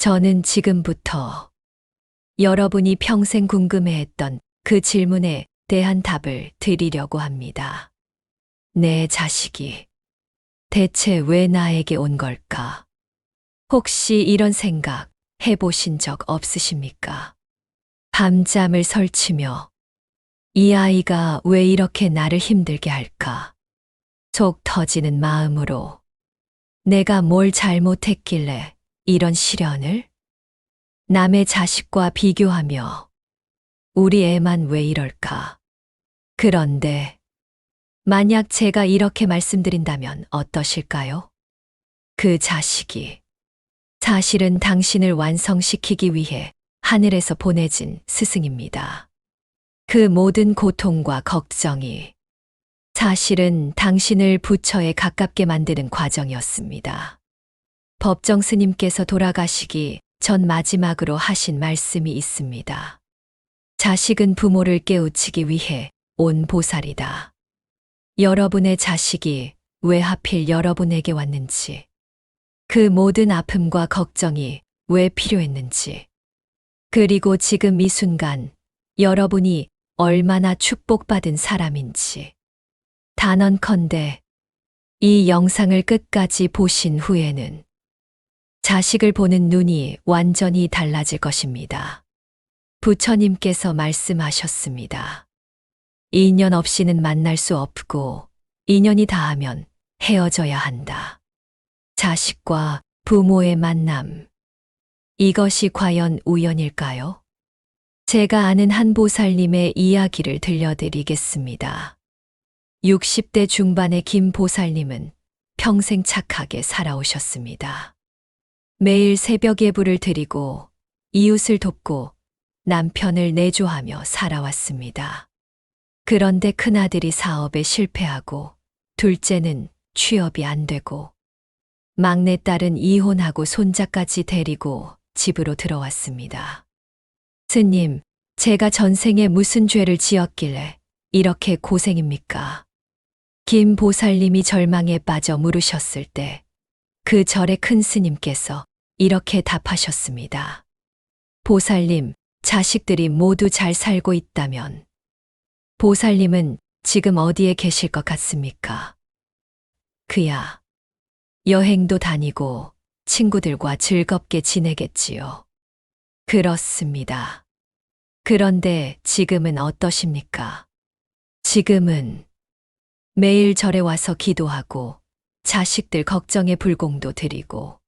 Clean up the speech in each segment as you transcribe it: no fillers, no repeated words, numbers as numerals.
저는 지금부터 여러분이 평생 궁금해했던 그 질문에 대한 답을 드리려고 합니다. 내 자식이 대체 왜 나에게 온 걸까? 혹시 이런 생각 해보신 적 없으십니까? 밤잠을 설치며 이 아이가 왜 이렇게 나를 힘들게 할까? 속 터지는 마음으로 내가 뭘 잘못했길래 이런 시련을? 남의 자식과 비교하며 우리 애만 왜 이럴까? 그런데 만약 제가 이렇게 말씀드린다면 어떠실까요? 그 자식이 사실은 당신을 완성시키기 위해 하늘에서 보내진 스승입니다. 그 모든 고통과 걱정이 사실은 당신을 부처에 가깝게 만드는 과정이었습니다. 법정 스님께서 돌아가시기 전 마지막으로 하신 말씀이 있습니다. 자식은 부모를 깨우치기 위해 온 보살이다. 여러분의 자식이 왜 하필 여러분에게 왔는지, 그 모든 아픔과 걱정이 왜 필요했는지, 그리고 지금 이 순간 여러분이 얼마나 축복받은 사람인지, 단언컨대 이 영상을 끝까지 보신 후에는 자식을 보는 눈이 완전히 달라질 것입니다. 부처님께서 말씀하셨습니다. 인연 없이는 만날 수 없고 인연이 닿으면 헤어져야 한다. 자식과 부모의 만남. 이것이 과연 우연일까요? 제가 아는 한 보살님의 이야기를 들려드리겠습니다. 60대 중반의 김 보살님은 평생 착하게 살아오셨습니다. 매일 새벽 예불을 드리고 이웃을 돕고 남편을 내조하며 살아왔습니다. 그런데 큰아들이 사업에 실패하고 둘째는 취업이 안 되고 막내딸은 이혼하고 손자까지 데리고 집으로 들어왔습니다. 스님, 제가 전생에 무슨 죄를 지었길래 이렇게 고생입니까? 김 보살님이 절망에 빠져 물으셨을 때 그 절의 큰 스님께서 이렇게 답하셨습니다. 보살님, 자식들이 모두 잘 살고 있다면 보살님은 지금 어디에 계실 것 같습니까? 그야 여행도 다니고 친구들과 즐겁게 지내겠지요. 그렇습니다. 그런데 지금은 어떠십니까? 지금은 매일 절에 와서 기도하고 자식들 걱정에 불공도 드리고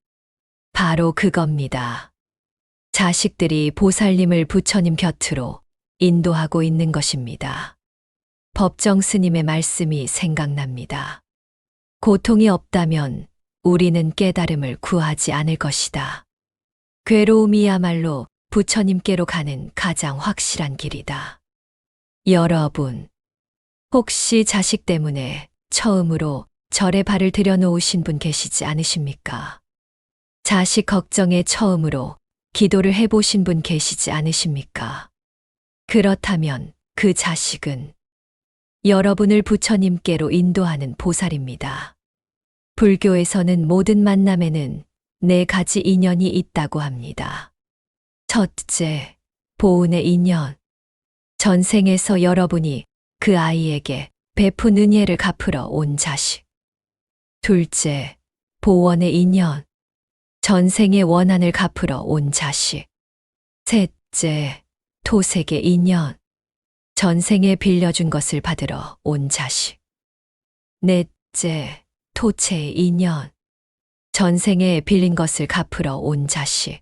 바로 그겁니다. 자식들이 보살님을 부처님 곁으로 인도하고 있는 것입니다. 법정 스님의 말씀이 생각납니다. 고통이 없다면 우리는 깨달음을 구하지 않을 것이다. 괴로움이야말로 부처님께로 가는 가장 확실한 길이다. 여러분, 혹시 자식 때문에 처음으로 절에 발을 들여놓으신 분 계시지 않으십니까? 자식 걱정에 처음으로 기도를 해보신 분 계시지 않으십니까? 그렇다면 그 자식은 여러분을 부처님께로 인도하는 보살입니다. 불교에서는 모든 만남에는 4가지 인연이 있다고 합니다. 첫째, 보은의 인연. 전생에서 여러분이 그 아이에게 베푼 은혜를 갚으러 온 자식. 둘째, 보원의 인연. 전생의 원한을 갚으러 온 자식. 셋째, 토색의 인연. 전생에 빌려준 것을 받으러 온 자식. 넷째, 토체의 인연. 전생에 빌린 것을 갚으러 온 자식.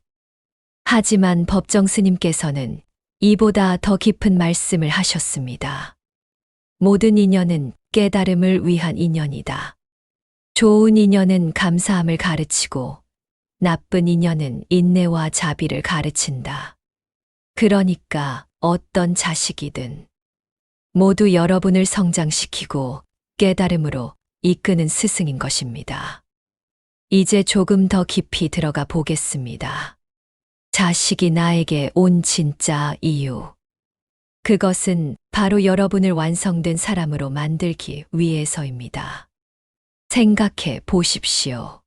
하지만 법정 스님께서는 이보다 더 깊은 말씀을 하셨습니다. 모든 인연은 깨달음을 위한 인연이다. 좋은 인연은 감사함을 가르치고 나쁜 인연은 인내와 자비를 가르친다. 그러니까 어떤 자식이든 모두 여러분을 성장시키고 깨달음으로 이끄는 스승인 것입니다. 이제 조금 더 깊이 들어가 보겠습니다. 자식이 나에게 온 진짜 이유. 그것은 바로 여러분을 완성된 사람으로 만들기 위해서입니다. 생각해 보십시오.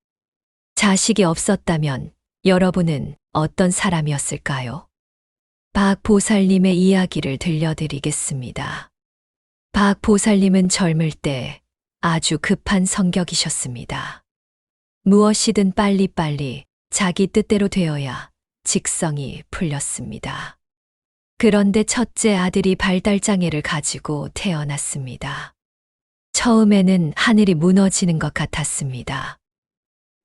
자식이 없었다면 여러분은 어떤 사람이었을까요? 박 보살님의 이야기를 들려드리겠습니다. 박 보살님은 젊을 때 아주 급한 성격이셨습니다. 무엇이든 빨리빨리 자기 뜻대로 되어야 직성이 풀렸습니다. 그런데 첫째 아들이 발달장애를 가지고 태어났습니다. 처음에는 하늘이 무너지는 것 같았습니다.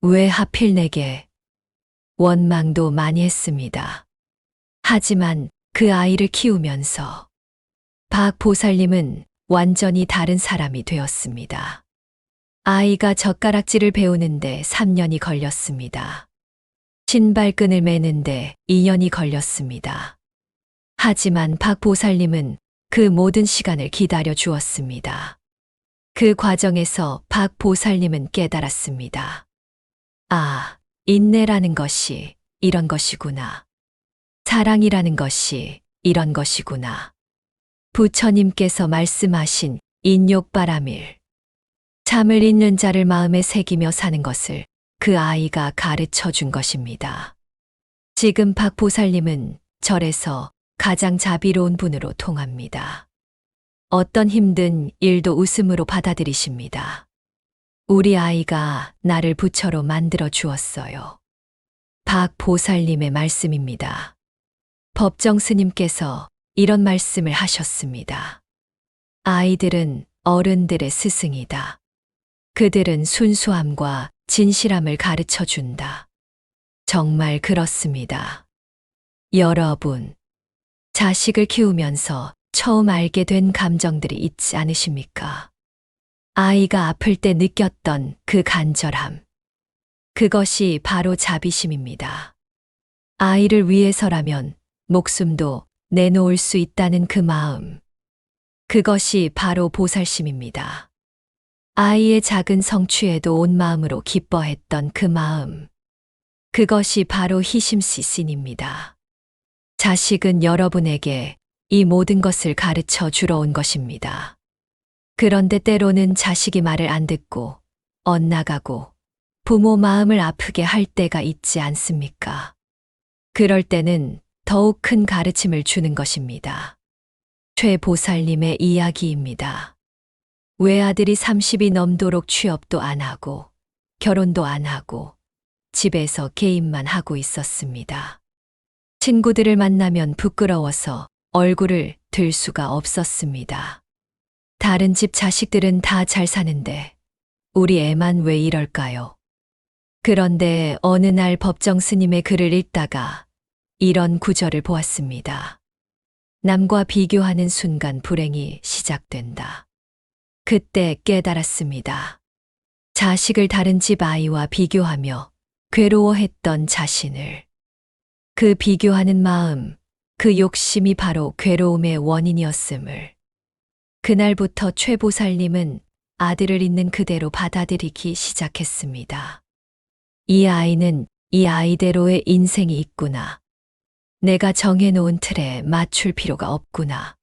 왜 하필 내게? 원망도 많이 했습니다. 하지만 그 아이를 키우면서 박 보살님은 완전히 다른 사람이 되었습니다. 아이가 젓가락질을 배우는데 3년이 걸렸습니다. 신발끈을 매는데 2년이 걸렸습니다. 하지만 박 보살님은 그 모든 시간을 기다려 주었습니다. 그 과정에서 박 보살님은 깨달았습니다. 아, 인내라는 것이 이런 것이구나. 사랑이라는 것이 이런 것이구나. 부처님께서 말씀하신 인욕바라밀, 잠을 잊는 자를 마음에 새기며 사는 것을 그 아이가 가르쳐 준 것입니다. 지금 박 보살님은 절에서 가장 자비로운 분으로 통합니다. 어떤 힘든 일도 웃음으로 받아들이십니다. 우리 아이가 나를 부처로 만들어 주었어요. 박 보살님의 말씀입니다. 법정 스님께서 이런 말씀을 하셨습니다. 아이들은 어른들의 스승이다. 그들은 순수함과 진실함을 가르쳐 준다. 정말 그렇습니다. 여러분, 자식을 키우면서 처음 알게 된 감정들이 있지 않으십니까? 아이가 아플 때 느꼈던 그 간절함. 그것이 바로 자비심입니다. 아이를 위해서라면 목숨도 내놓을 수 있다는 그 마음. 그것이 바로 보살심입니다. 아이의 작은 성취에도 온 마음으로 기뻐했던 그 마음. 그것이 바로 희심시신입니다. 자식은 여러분에게 이 모든 것을 가르쳐 주러 온 것입니다. 그런데 때로는 자식이 말을 안 듣고 엇나가고 부모 마음을 아프게 할 때가 있지 않습니까? 그럴 때는 더욱 큰 가르침을 주는 것입니다. 최 보살님의 이야기입니다. 외아들이 30이 넘도록 취업도 안 하고 결혼도 안 하고 집에서 게임만 하고 있었습니다. 친구들을 만나면 부끄러워서 얼굴을 들 수가 없었습니다. 다른 집 자식들은 다 잘 사는데 우리 애만 왜 이럴까요? 그런데 어느 날 법정 스님의 글을 읽다가 이런 구절을 보았습니다. 남과 비교하는 순간 불행이 시작된다. 그때 깨달았습니다. 자식을 다른 집 아이와 비교하며 괴로워했던 자신을. 그 비교하는 마음, 그 욕심이 바로 괴로움의 원인이었음을. 그날부터 최 보살님은 아들을 있는 그대로 받아들이기 시작했습니다. 이 아이는 이 아이대로의 인생이 있구나. 내가 정해놓은 틀에 맞출 필요가 없구나.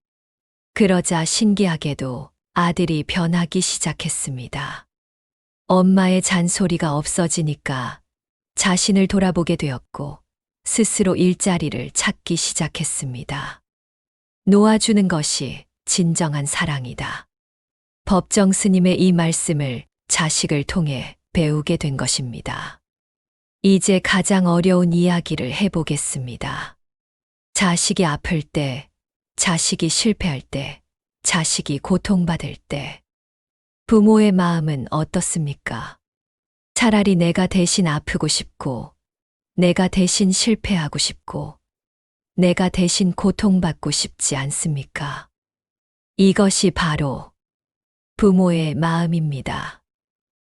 그러자 신기하게도 아들이 변하기 시작했습니다. 엄마의 잔소리가 없어지니까 자신을 돌아보게 되었고 스스로 일자리를 찾기 시작했습니다. 놓아주는 것이 진정한 사랑이다. 법정 스님의 이 말씀을 자식을 통해 배우게 된 것입니다. 이제 가장 어려운 이야기를 해보겠습니다. 자식이 아플 때, 자식이 실패할 때, 자식이 고통받을 때, 부모의 마음은 어떻습니까? 차라리 내가 대신 아프고 싶고, 내가 대신 실패하고 싶고, 내가 대신 고통받고 싶지 않습니까? 이것이 바로 부모의 마음입니다.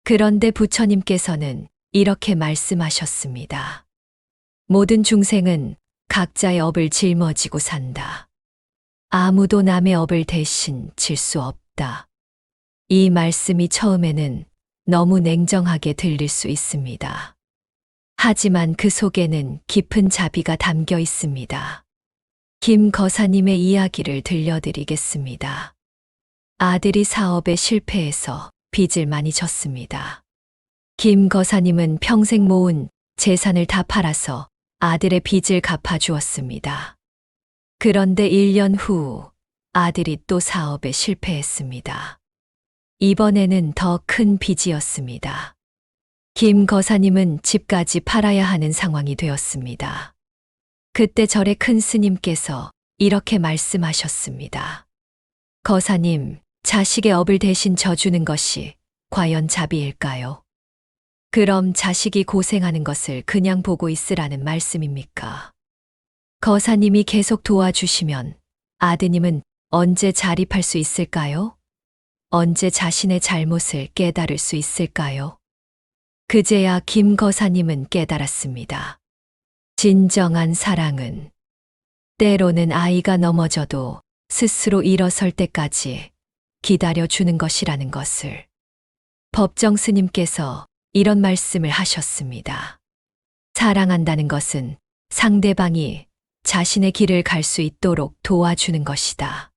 그런데 부처님께서는 이렇게 말씀하셨습니다. 모든 중생은 각자의 업을 짊어지고 산다. 아무도 남의 업을 대신 질 수 없다. 이 말씀이 처음에는 너무 냉정하게 들릴 수 있습니다. 하지만 그 속에는 깊은 자비가 담겨 있습니다. 김 거사님의 이야기를 들려드리겠습니다. 아들이 사업에 실패해서 빚을 많이 졌습니다. 김 거사님은 평생 모은 재산을 다 팔아서 아들의 빚을 갚아주었습니다. 그런데 1년 후 아들이 또 사업에 실패했습니다. 이번에는 더 큰 빚이었습니다. 김 거사님은 집까지 팔아야 하는 상황이 되었습니다. 그때 절의 큰 스님께서 이렇게 말씀하셨습니다. 거사님, 자식의 업을 대신 져주는 것이 과연 자비일까요? 그럼 자식이 고생하는 것을 그냥 보고 있으라는 말씀입니까? 거사님이 계속 도와주시면 아드님은 언제 자립할 수 있을까요? 언제 자신의 잘못을 깨달을 수 있을까요? 그제야 김 거사님은 깨달았습니다. 진정한 사랑은 때로는 아이가 넘어져도 스스로 일어설 때까지 기다려주는 것이라는 것을. 법정 스님께서 이런 말씀을 하셨습니다. 사랑한다는 것은 상대방이 자신의 길을 갈 수 있도록 도와주는 것이다.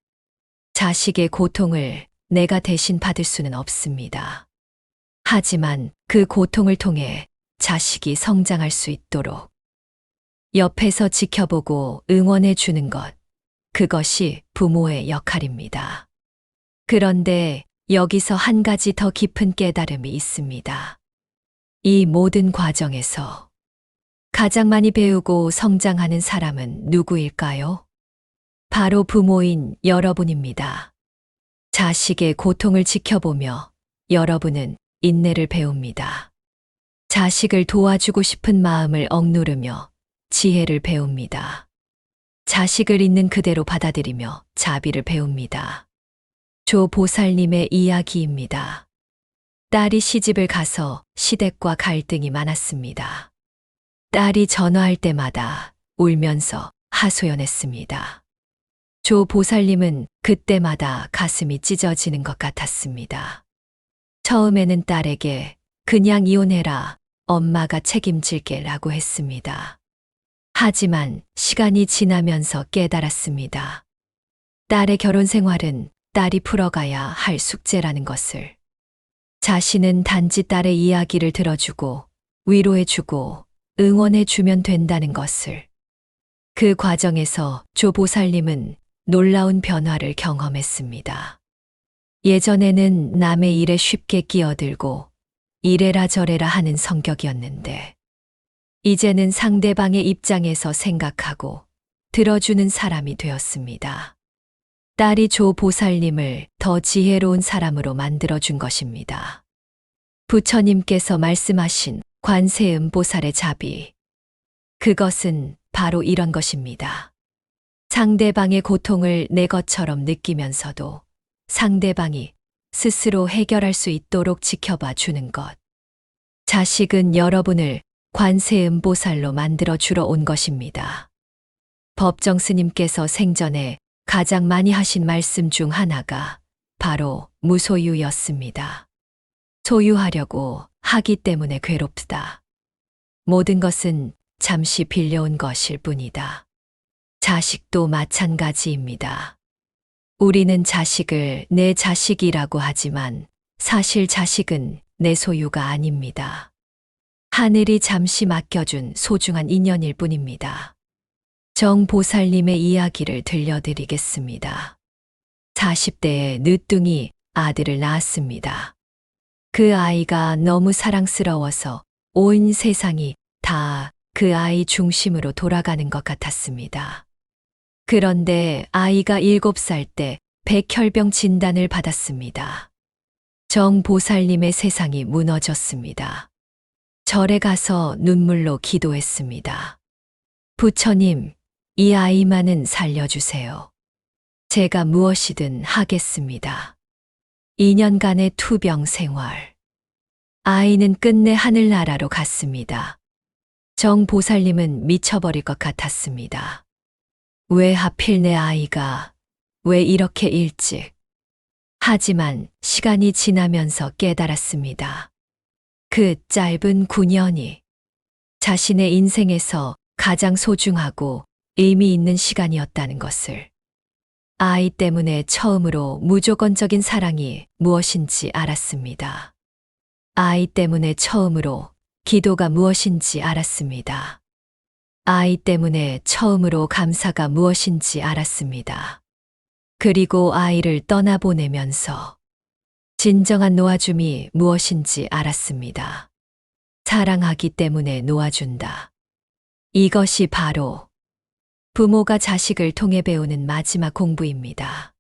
자식의 고통을 내가 대신 받을 수는 없습니다. 하지만 그 고통을 통해 자식이 성장할 수 있도록 옆에서 지켜보고 응원해 주는 것, 그것이 부모의 역할입니다. 그런데 여기서 한 가지 더 깊은 깨달음이 있습니다. 이 모든 과정에서 가장 많이 배우고 성장하는 사람은 누구일까요? 바로 부모인 여러분입니다. 자식의 고통을 지켜보며 여러분은 인내를 배웁니다. 자식을 도와주고 싶은 마음을 억누르며 지혜를 배웁니다. 자식을 있는 그대로 받아들이며 자비를 배웁니다. 조 보살님의 이야기입니다. 딸이 시집을 가서 시댁과 갈등이 많았습니다. 딸이 전화할 때마다 울면서 하소연했습니다. 조 보살님은 그때마다 가슴이 찢어지는 것 같았습니다. 처음에는 딸에게 그냥 이혼해라, 엄마가 책임질게 라고 했습니다. 하지만 시간이 지나면서 깨달았습니다. 딸의 결혼 생활은 딸이 풀어가야 할 숙제라는 것을. 자신은 단지 딸의 이야기를 들어주고 위로해주고 응원해주면 된다는 것을. 그 과정에서 조 보살님은 놀라운 변화를 경험했습니다. 예전에는 남의 일에 쉽게 끼어들고 이래라 저래라 하는 성격이었는데 이제는 상대방의 입장에서 생각하고 들어주는 사람이 되었습니다. 딸이 조 보살님을 더 지혜로운 사람으로 만들어준 것입니다. 부처님께서 말씀하신 관세음보살의 자비. 그것은 바로 이런 것입니다. 상대방의 고통을 내 것처럼 느끼면서도 상대방이 스스로 해결할 수 있도록 지켜봐 주는 것. 자식은 여러분을 관세음보살로 만들어 주러 온 것입니다. 법정 스님께서 생전에 가장 많이 하신 말씀 중 하나가 바로 무소유였습니다. 소유하려고 하기 때문에 괴롭다. 모든 것은 잠시 빌려온 것일 뿐이다. 자식도 마찬가지입니다. 우리는 자식을 내 자식이라고 하지만 사실 자식은 내 소유가 아닙니다. 하늘이 잠시 맡겨준 소중한 인연일 뿐입니다. 정보살님의 이야기를 들려드리겠습니다. 40대에 늦둥이 아들을 낳았습니다. 그 아이가 너무 사랑스러워서 온 세상이 다 그 아이 중심으로 돌아가는 것 같았습니다. 그런데 아이가 7살 때 백혈병 진단을 받았습니다. 정보살님의 세상이 무너졌습니다. 절에 가서 눈물로 기도했습니다. 부처님, 이 아이만은 살려주세요. 제가 무엇이든 하겠습니다. 2년간의 투병 생활. 아이는 끝내 하늘나라로 갔습니다. 정보살님은 미쳐버릴 것 같았습니다. 왜 하필 내 아이가, 왜 이렇게 일찍. 하지만 시간이 지나면서 깨달았습니다. 그 짧은 9년이 자신의 인생에서 가장 소중하고 의미 있는 시간이었다는 것을. 아이 때문에 처음으로 무조건적인 사랑이 무엇인지 알았습니다. 아이 때문에 처음으로 기도가 무엇인지 알았습니다. 아이 때문에 처음으로 감사가 무엇인지 알았습니다. 그리고 아이를 떠나보내면서 진정한 놓아줌이 무엇인지 알았습니다. 사랑하기 때문에 놓아준다. 이것이 바로 부모가 자식을 통해 배우는 마지막 공부입니다.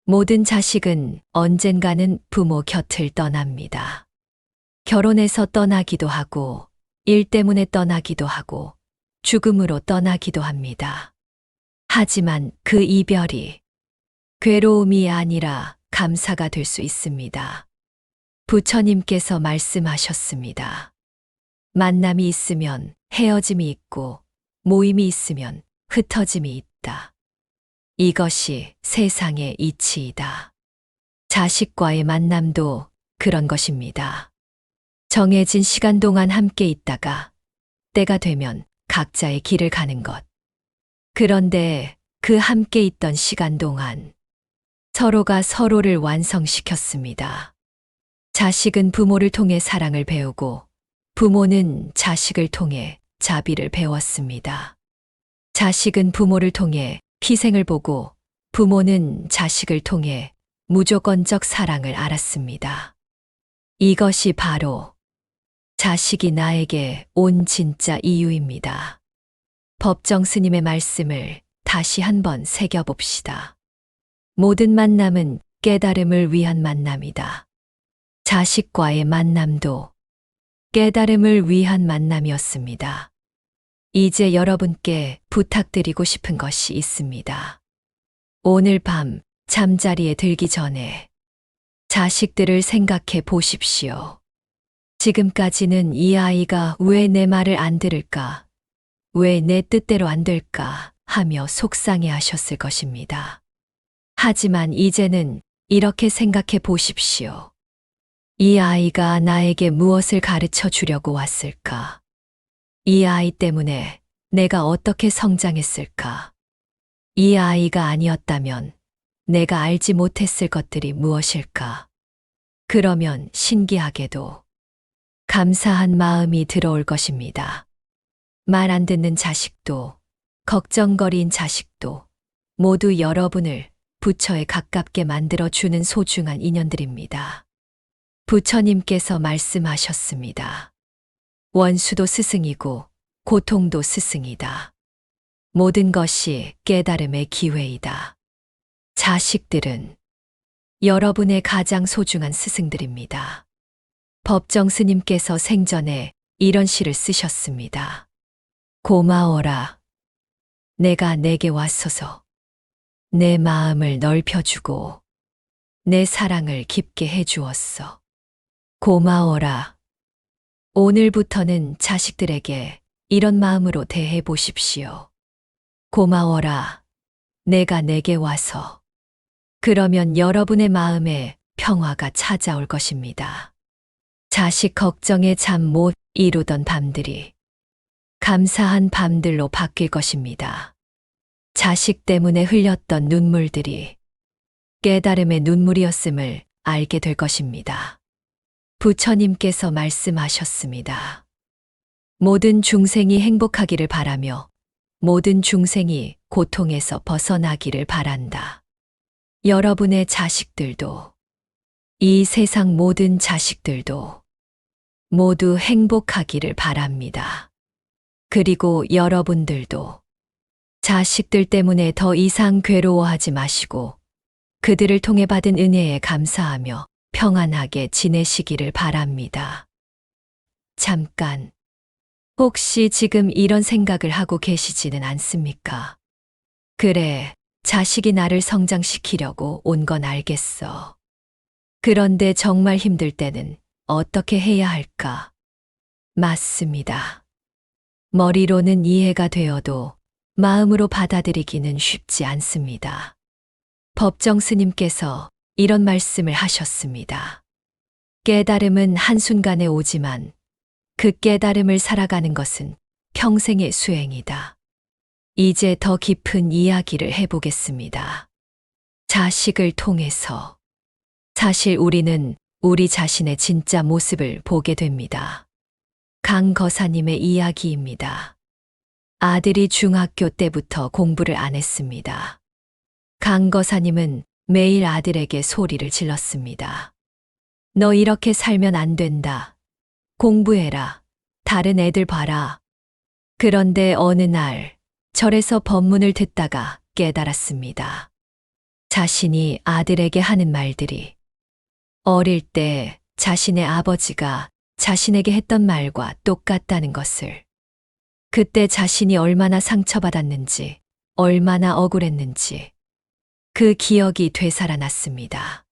모든 자식은 언젠가는 부모 곁을 떠납니다. 결혼해서 떠나기도 하고, 일 때문에 떠나기도 하고, 죽음으로 떠나기도 합니다. 하지만 그 이별이 괴로움이 아니라 감사가 될 수 있습니다. 부처님께서 말씀하셨습니다. 만남이 있으면 헤어짐이 있고, 모임이 있으면 흩어짐이 있다. 이것이 세상의 이치이다. 자식과의 만남도 그런 것입니다. 정해진 시간 동안 함께 있다가 때가 되면 각자의 길을 가는 것. 그런데 그 함께 있던 시간 동안 서로가 서로를 완성시켰습니다. 자식은 부모를 통해 사랑을 배우고 부모는 자식을 통해 자비를 배웠습니다. 자식은 부모를 통해 희생을 보고 부모는 자식을 통해 무조건적 사랑을 알았습니다. 이것이 바로 자식이 나에게 온 진짜 이유입니다. 법정 스님의 말씀을 다시 한번 새겨봅시다. 모든 만남은 깨달음을 위한 만남이다. 자식과의 만남도 깨달음을 위한 만남이었습니다. 이제 여러분께 부탁드리고 싶은 것이 있습니다. 오늘 밤 잠자리에 들기 전에 자식들을 생각해 보십시오. 지금까지는 이 아이가 왜 내 말을 안 들을까? 왜 내 뜻대로 안 될까? 하며 속상해 하셨을 것입니다. 하지만 이제는 이렇게 생각해 보십시오. 이 아이가 나에게 무엇을 가르쳐 주려고 왔을까? 이 아이 때문에 내가 어떻게 성장했을까? 이 아이가 아니었다면 내가 알지 못했을 것들이 무엇일까? 그러면 신기하게도 감사한 마음이 들어올 것입니다. 말 안 듣는 자식도, 걱정거리인 자식도 모두 여러분을 부처에 가깝게 만들어주는 소중한 인연들입니다. 부처님께서 말씀하셨습니다. 원수도 스승이고 고통도 스승이다. 모든 것이 깨달음의 기회이다. 자식들은 여러분의 가장 소중한 스승들입니다. 법정 스님께서 생전에 이런 시를 쓰셨습니다. 고마워라. 내가 내게 왔어서 내 마음을 넓혀주고 내 사랑을 깊게 해주었어. 고마워라. 오늘부터는 자식들에게 이런 마음으로 대해 보십시오. 고마워라. 내가 내게 와서. 그러면 여러분의 마음에 평화가 찾아올 것입니다. 자식 걱정에 잠 못 이루던 밤들이 감사한 밤들로 바뀔 것입니다. 자식 때문에 흘렸던 눈물들이 깨달음의 눈물이었음을 알게 될 것입니다. 부처님께서 말씀하셨습니다. 모든 중생이 행복하기를 바라며 모든 중생이 고통에서 벗어나기를 바란다. 여러분의 자식들도, 이 세상 모든 자식들도 모두 행복하기를 바랍니다. 그리고 여러분들도 자식들 때문에 더 이상 괴로워하지 마시고 그들을 통해 받은 은혜에 감사하며 평안하게 지내시기를 바랍니다. 잠깐, 혹시 지금 이런 생각을 하고 계시지는 않습니까? 그래, 자식이 나를 성장시키려고 온 건 알겠어. 그런데 정말 힘들 때는 어떻게 해야 할까? 맞습니다. 머리로는 이해가 되어도 마음으로 받아들이기는 쉽지 않습니다. 법정 스님께서 이런 말씀을 하셨습니다. 깨달음은 한순간에 오지만 그 깨달음을 살아가는 것은 평생의 수행이다. 이제 더 깊은 이야기를 해보겠습니다. 자식을 통해서 사실 우리는 우리 자신의 진짜 모습을 보게 됩니다. 강 거사님의 이야기입니다. 아들이 중학교 때부터 공부를 안 했습니다. 강거사님은 매일 아들에게 소리를 질렀습니다. 너 이렇게 살면 안 된다. 공부해라. 다른 애들 봐라. 그런데 어느 날 절에서 법문을 듣다가 깨달았습니다. 자신이 아들에게 하는 말들이 어릴 때 자신의 아버지가 자신에게 했던 말과 똑같다는 것을, 그때 자신이 얼마나 상처받았는지, 얼마나 억울했는지 그 기억이 되살아났습니다.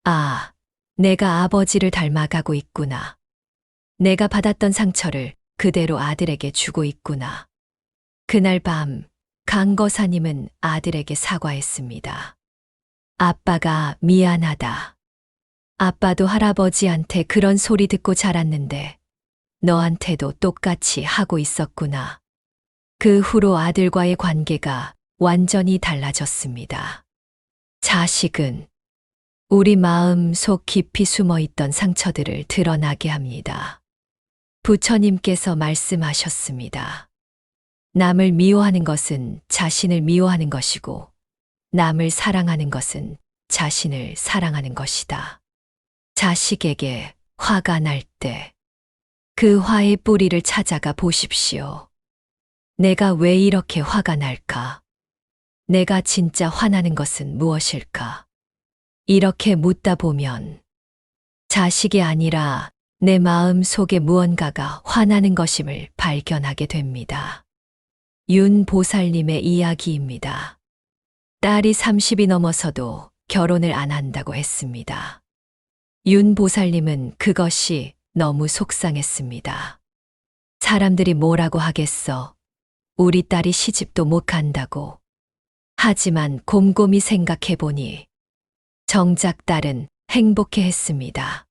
아, 내가 아버지를 닮아가고 있구나. 내가 받았던 상처를 그대로 아들에게 주고 있구나. 그날 밤 강거사님은 아들에게 사과했습니다. 아빠가 미안하다. 아빠도 할아버지한테 그런 소리 듣고 자랐는데 너한테도 똑같이 하고 있었구나. 그 후로 아들과의 관계가 완전히 달라졌습니다. 자식은 우리 마음 속 깊이 숨어 있던 상처들을 드러나게 합니다. 부처님께서 말씀하셨습니다. 남을 미워하는 것은 자신을 미워하는 것이고, 남을 사랑하는 것은 자신을 사랑하는 것이다. 자식에게 화가 날 때 그 화의 뿌리를 찾아가 보십시오. 내가 왜 이렇게 화가 날까? 내가 진짜 화나는 것은 무엇일까? 이렇게 묻다 보면 자식이 아니라 내 마음 속에 무언가가 화나는 것임을 발견하게 됩니다. 윤보살님의 이야기입니다. 딸이 30이 넘어서도 결혼을 안 한다고 했습니다. 윤보살님은 그것이 너무 속상했습니다. 사람들이 뭐라고 하겠어? 우리 딸이 시집도 못 간다고. 하지만 곰곰이 생각해 보니 정작 딸은 행복해 했습니다.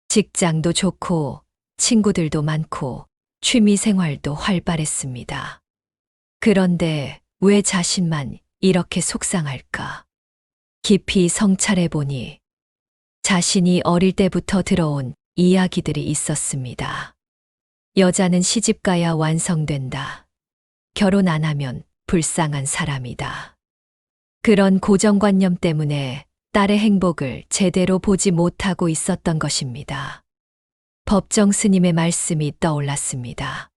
직장도 좋고 친구들도 많고 취미 생활도 활발했습니다. 그런데 왜 자신만 이렇게 속상할까? 깊이 성찰해 보니 자신이 어릴 때부터 들어온 이야기들이 있었습니다. 여자는 시집가야 완성된다. 결혼 안 하면 불쌍한 사람이다. 그런 고정관념 때문에 딸의 행복을 제대로 보지 못하고 있었던 것입니다. 법정 스님의 말씀이 떠올랐습니다.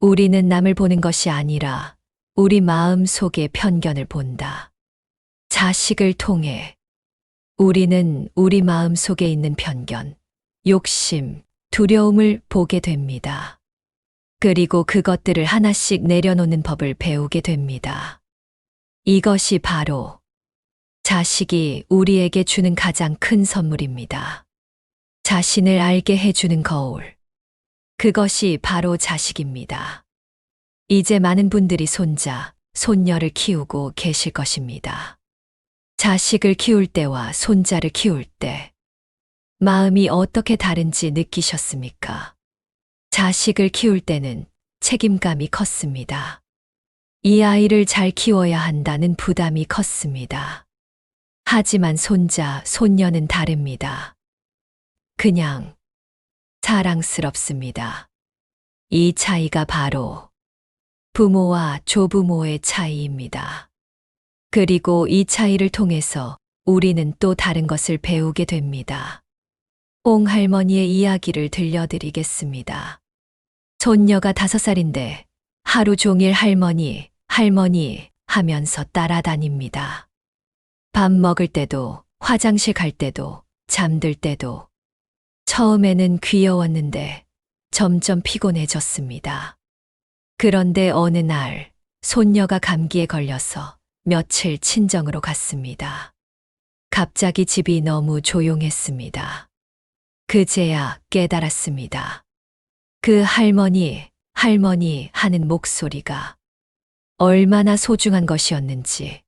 우리는 남을 보는 것이 아니라 우리 마음 속의 편견을 본다. 자식을 통해 우리는 우리 마음 속에 있는 편견, 욕심, 두려움을 보게 됩니다. 그리고 그것들을 하나씩 내려놓는 법을 배우게 됩니다. 이것이 바로 자식이 우리에게 주는 가장 큰 선물입니다. 자신을 알게 해주는 거울. 그것이 바로 자식입니다. 이제 많은 분들이 손자, 손녀를 키우고 계실 것입니다. 자식을 키울 때와 손자를 키울 때 마음이 어떻게 다른지 느끼셨습니까? 자식을 키울 때는 책임감이 컸습니다. 이 아이를 잘 키워야 한다는 부담이 컸습니다. 하지만 손자, 손녀는 다릅니다. 그냥 사랑스럽습니다. 이 차이가 바로 부모와 조부모의 차이입니다. 그리고 이 차이를 통해서 우리는 또 다른 것을 배우게 됩니다. 홍할머니의 이야기를 들려드리겠습니다. 손녀가 5살인데 하루 종일 할머니, 할머니 하면서 따라다닙니다. 밥 먹을 때도, 화장실 갈 때도, 잠들 때도. 처음에는 귀여웠는데 점점 피곤해졌습니다. 그런데 어느 날 손녀가 감기에 걸려서 며칠 친정으로 갔습니다. 갑자기 집이 너무 조용했습니다. 그제야 깨달았습니다. 그 할머니, 할머니 하는 목소리가 얼마나 소중한 것이었는지.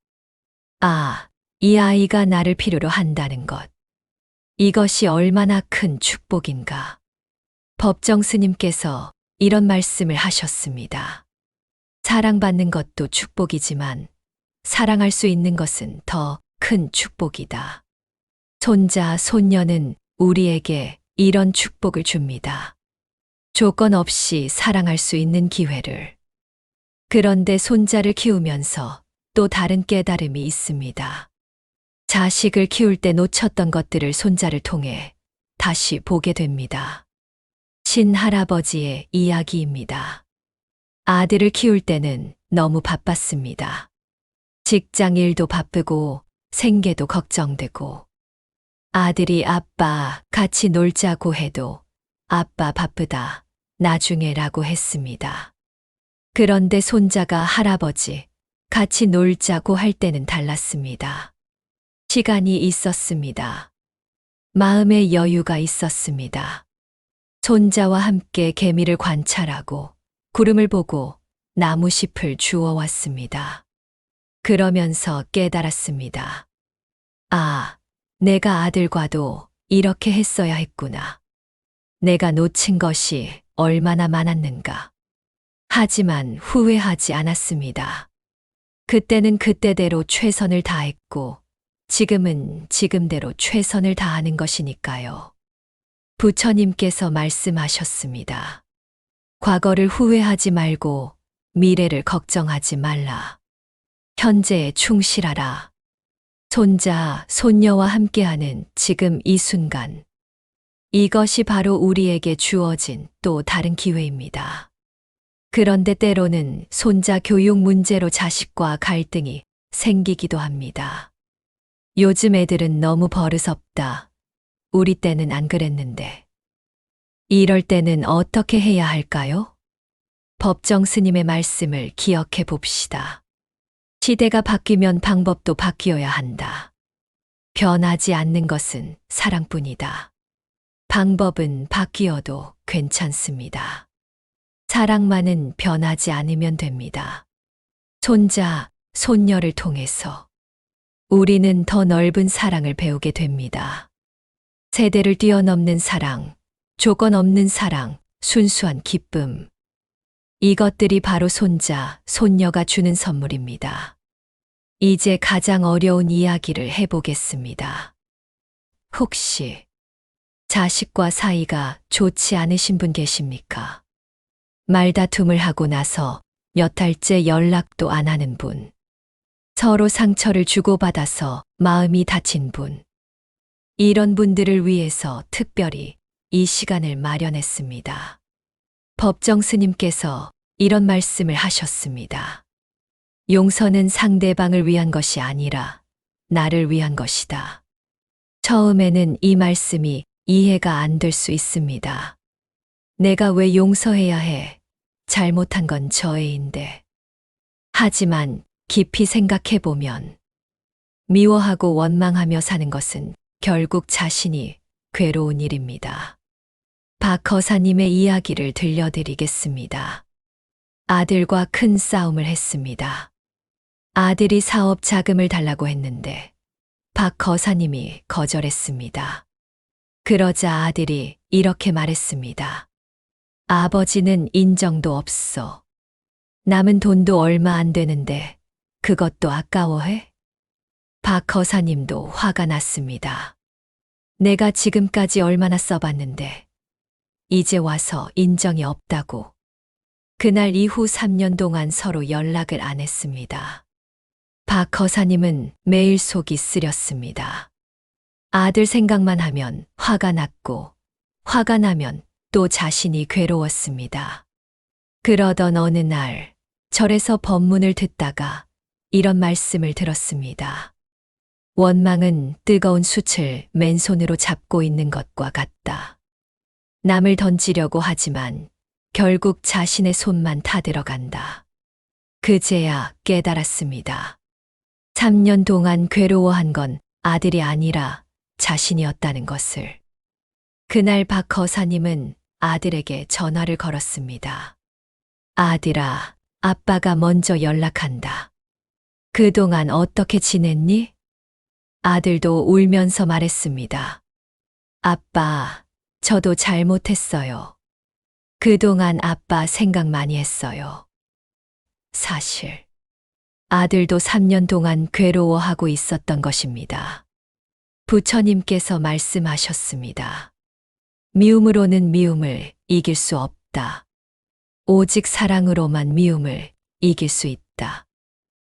아, 이 아이가 나를 필요로 한다는 것. 이것이 얼마나 큰 축복인가. 법정 스님께서 이런 말씀을 하셨습니다. 사랑받는 것도 축복이지만 사랑할 수 있는 것은 더 큰 축복이다. 손자, 손녀는 우리에게 이런 축복을 줍니다. 조건 없이 사랑할 수 있는 기회를. 그런데 손자를 키우면서 또 다른 깨달음이 있습니다. 자식을 키울 때 놓쳤던 것들을 손자를 통해 다시 보게 됩니다. 친할아버지의 이야기입니다. 아들을 키울 때는 너무 바빴습니다. 직장 일도 바쁘고 생계도 걱정되고 아들이 아빠 같이 놀자고 해도 아빠 바쁘다 나중에라고 했습니다. 그런데 손자가 할아버지 같이 놀자고 할 때는 달랐습니다. 시간이 있었습니다. 마음의 여유가 있었습니다. 손자와 함께 개미를 관찰하고 구름을 보고 나무잎을 주워왔습니다. 그러면서 깨달았습니다. 아, 내가 아들과도 이렇게 했어야 했구나. 내가 놓친 것이 얼마나 많았는가. 하지만 후회하지 않았습니다. 그때는 그때대로 최선을 다했고 지금은 지금대로 최선을 다하는 것이니까요. 부처님께서 말씀하셨습니다. 과거를 후회하지 말고 미래를 걱정하지 말라. 현재에 충실하라. 손자, 손녀와 함께하는 지금 이 순간. 이것이 바로 우리에게 주어진 또 다른 기회입니다. 그런데 때로는 손자 교육 문제로 자식과 갈등이 생기기도 합니다. 요즘 애들은 너무 버릇없다. 우리 때는 안 그랬는데. 이럴 때는 어떻게 해야 할까요? 법정 스님의 말씀을 기억해 봅시다. 시대가 바뀌면 방법도 바뀌어야 한다. 변하지 않는 것은 사랑뿐이다. 방법은 바뀌어도 괜찮습니다. 사랑만은 변하지 않으면 됩니다. 손자, 손녀를 통해서 우리는 더 넓은 사랑을 배우게 됩니다. 세대를 뛰어넘는 사랑, 조건 없는 사랑, 순수한 기쁨. 이것들이 바로 손자, 손녀가 주는 선물입니다. 이제 가장 어려운 이야기를 해보겠습니다. 혹시 자식과 사이가 좋지 않으신 분 계십니까? 말다툼을 하고 나서 몇 달째 연락도 안 하는 분. 서로 상처를 주고받아서 마음이 다친 분. 이런 분들을 위해서 특별히 이 시간을 마련했습니다. 법정 스님께서 이런 말씀을 하셨습니다. 용서는 상대방을 위한 것이 아니라 나를 위한 것이다. 처음에는 이 말씀이 이해가 안 될 수 있습니다. 내가 왜 용서해야 해? 잘못한 건 저애인데. 하지만 깊이 생각해보면 미워하고 원망하며 사는 것은 결국 자신이 괴로운 일입니다. 박 거사님의 이야기를 들려드리겠습니다. 아들과 큰 싸움을 했습니다. 아들이 사업 자금을 달라고 했는데 박 거사님이 거절했습니다. 그러자 아들이 이렇게 말했습니다. 아버지는 인정도 없어. 남은 돈도 얼마 안 되는데 그것도 아까워해? 박 거사님도 화가 났습니다. 내가 지금까지 얼마나 써봤는데 이제 와서 인정이 없다고. 그날 이후 3년 동안 서로 연락을 안 했습니다. 박 거사님은 매일 속이 쓰렸습니다. 아들 생각만 하면 화가 났고 화가 나면 또 자신이 괴로웠습니다. 그러던 어느 날 절에서 법문을 듣다가 이런 말씀을 들었습니다. 원망은 뜨거운 숯을 맨손으로 잡고 있는 것과 같다. 남을 던지려고 하지만 결국 자신의 손만 타들어간다. 그제야 깨달았습니다. 3년 동안 괴로워한 건 아들이 아니라 자신이었다는 것을. 그날 박 거사님은 아들에게 전화를 걸었습니다. 아들아, 아빠가 먼저 연락한다. 그동안 어떻게 지냈니? 아들도 울면서 말했습니다. 아빠, 저도 잘못했어요. 그동안 아빠 생각 많이 했어요. 사실 아들도 3년 동안 괴로워하고 있었던 것입니다. 부처님께서 말씀하셨습니다. 미움으로는 미움을 이길 수 없다. 오직 사랑으로만 미움을 이길 수 있다.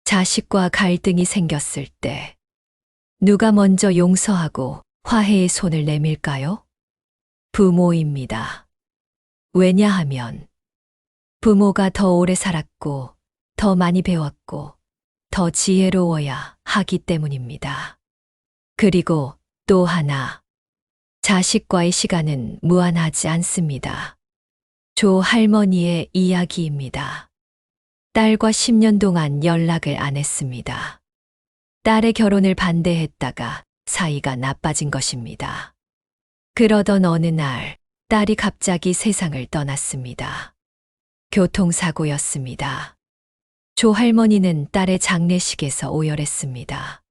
자식과 갈등이 생겼을 때 누가 먼저 용서하고 화해의 손을 내밀까요? 부모입니다. 왜냐하면 부모가 더 오래 살았고 더 많이 배웠고 더 지혜로워야 하기 때문입니다. 그리고 또 하나, 자식과의 시간은 무한하지 않습니다. 조 할머니의 이야기입니다. 딸과 10년 동안 연락을 안 했습니다. 딸의 결혼을 반대했다가 사이가 나빠진 것입니다. 그러던 어느 날 딸이 갑자기 세상을 떠났습니다. 교통사고였습니다. 조 할머니는 딸의 장례식에서 오열했습니다.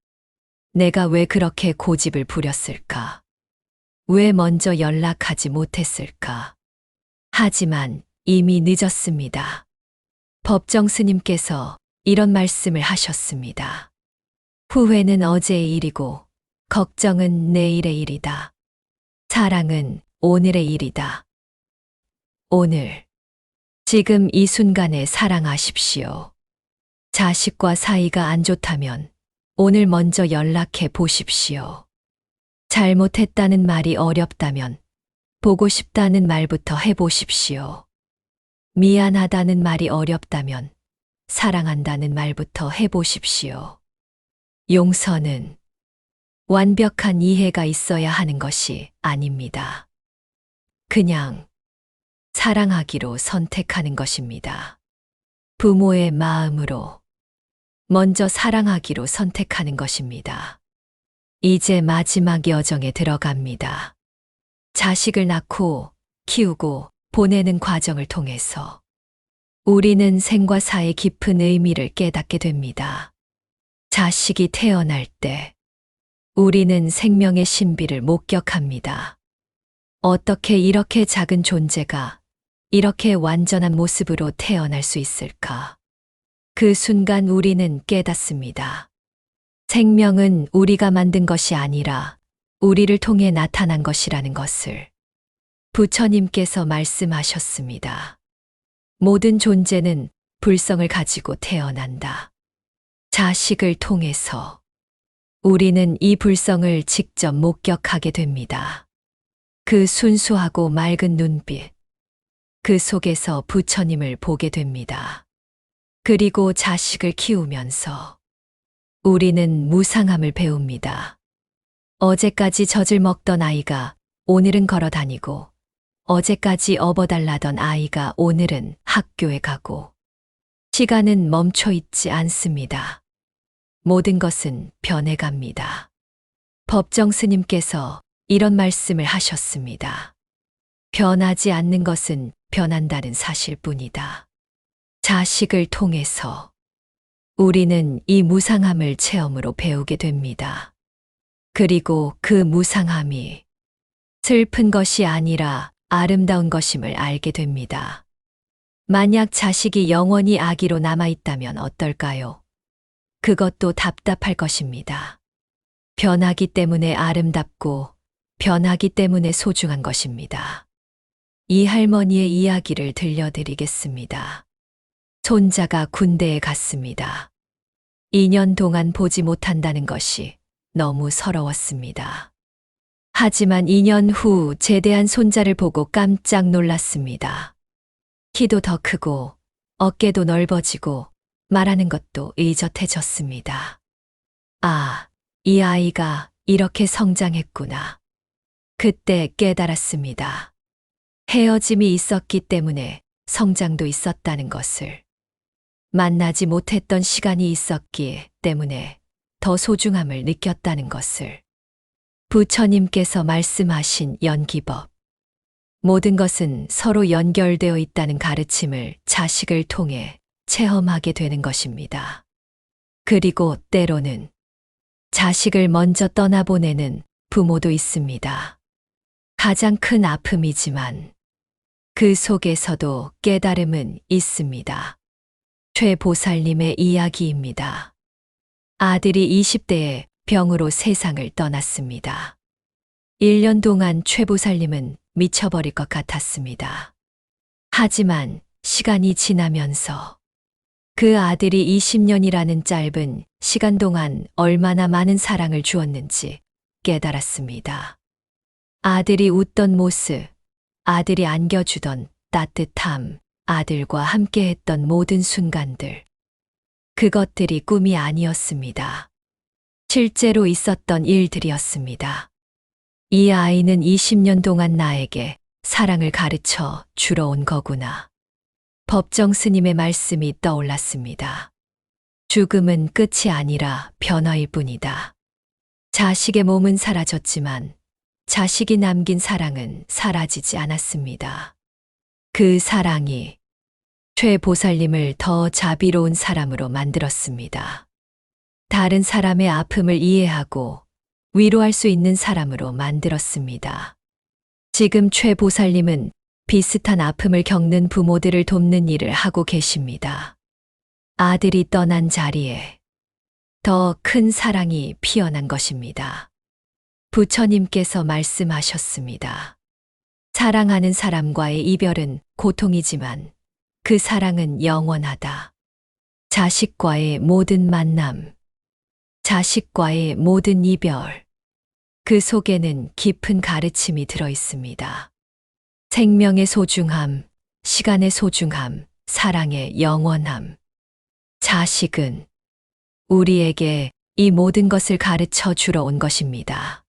내가 왜 그렇게 고집을 부렸을까? 왜 먼저 연락하지 못했을까? 하지만 이미 늦었습니다. 법정 스님께서 이런 말씀을 하셨습니다. 후회는 어제의 일이고 걱정은 내일의 일이다. 사랑은 오늘의 일이다. 오늘, 지금 이 순간에 사랑하십시오. 자식과 사이가 안 좋다면 오늘 먼저 연락해 보십시오. 잘못했다는 말이 어렵다면 보고 싶다는 말부터 해보십시오. 미안하다는 말이 어렵다면 사랑한다는 말부터 해보십시오. 용서는 완벽한 이해가 있어야 하는 것이 아닙니다. 그냥 사랑하기로 선택하는 것입니다. 부모의 마음으로 먼저 사랑하기로 선택하는 것입니다. 이제 마지막 여정에 들어갑니다. 자식을 낳고 키우고 보내는 과정을 통해서 우리는 생과 사의 깊은 의미를 깨닫게 됩니다. 자식이 태어날 때 우리는 생명의 신비를 목격합니다. 어떻게 이렇게 작은 존재가 이렇게 완전한 모습으로 태어날 수 있을까? 그 순간 우리는 깨닫습니다. 생명은 우리가 만든 것이 아니라 우리를 통해 나타난 것이라는 것을. 부처님께서 말씀하셨습니다. 모든 존재는 불성을 가지고 태어난다. 자식을 통해서 우리는 이 불성을 직접 목격하게 됩니다. 그 순수하고 맑은 눈빛, 그 속에서 부처님을 보게 됩니다. 그리고 자식을 키우면서 우리는 무상함을 배웁니다. 어제까지 젖을 먹던 아이가 오늘은 걸어 다니고, 어제까지 업어달라던 아이가 오늘은 학교에 가고, 시간은 멈춰 있지 않습니다. 모든 것은 변해갑니다. 법정 스님께서 이런 말씀을 하셨습니다. 변하지 않는 것은 변한다는 사실뿐이다. 자식을 통해서 우리는 이 무상함을 체험으로 배우게 됩니다. 그리고 그 무상함이 슬픈 것이 아니라 아름다운 것임을 알게 됩니다. 만약 자식이 영원히 아기로 남아있다면 어떨까요? 그것도 답답할 것입니다. 변하기 때문에 아름답고 변하기 때문에 소중한 것입니다. 이 할머니의 이야기를 들려드리겠습니다. 손자가 군대에 갔습니다. 2년 동안 보지 못한다는 것이 너무 서러웠습니다. 하지만 2년 후 제대한 손자를 보고 깜짝 놀랐습니다. 키도 더 크고 어깨도 넓어지고 말하는 것도 의젓해졌습니다. 아, 이 아이가 이렇게 성장했구나. 그때 깨달았습니다. 헤어짐이 있었기 때문에 성장도 있었다는 것을. 만나지 못했던 시간이 있었기 때문에 더 소중함을 느꼈다는 것을. 부처님께서 말씀하신 연기법. 모든 것은 서로 연결되어 있다는 가르침을 자식을 통해 체험하게 되는 것입니다. 그리고 때로는 자식을 먼저 떠나보내는 부모도 있습니다. 가장 큰 아픔이지만 그 속에서도 깨달음은 있습니다. 최보살님의 이야기입니다. 아들이 20대에 병으로 세상을 떠났습니다. 1년 동안 최보살님은 미쳐버릴 것 같았습니다. 하지만 시간이 지나면서 그 아들이 20년이라는 짧은 시간 동안 얼마나 많은 사랑을 주었는지 깨달았습니다. 아들이 웃던 모습, 아들이 안겨주던 따뜻함, 아들과 함께했던 모든 순간들. 그것들이 꿈이 아니었습니다. 실제로 있었던 일들이었습니다. 이 아이는 20년 동안 나에게 사랑을 가르쳐 주러 온 거구나. 법정 스님의 말씀이 떠올랐습니다. 죽음은 끝이 아니라 변화일 뿐이다. 자식의 몸은 사라졌지만 자식이 남긴 사랑은 사라지지 않았습니다. 그 사랑이 최 보살님을 더 자비로운 사람으로 만들었습니다. 다른 사람의 아픔을 이해하고 위로할 수 있는 사람으로 만들었습니다. 지금 최 보살님은 비슷한 아픔을 겪는 부모들을 돕는 일을 하고 계십니다. 아들이 떠난 자리에 더 큰 사랑이 피어난 것입니다. 부처님께서 말씀하셨습니다. 사랑하는 사람과의 이별은 고통이지만 그 사랑은 영원하다. 자식과의 모든 만남, 자식과의 모든 이별, 그 속에는 깊은 가르침이 들어 있습니다. 생명의 소중함, 시간의 소중함, 사랑의 영원함. 자식은 우리에게 이 모든 것을 가르쳐 주러 온 것입니다.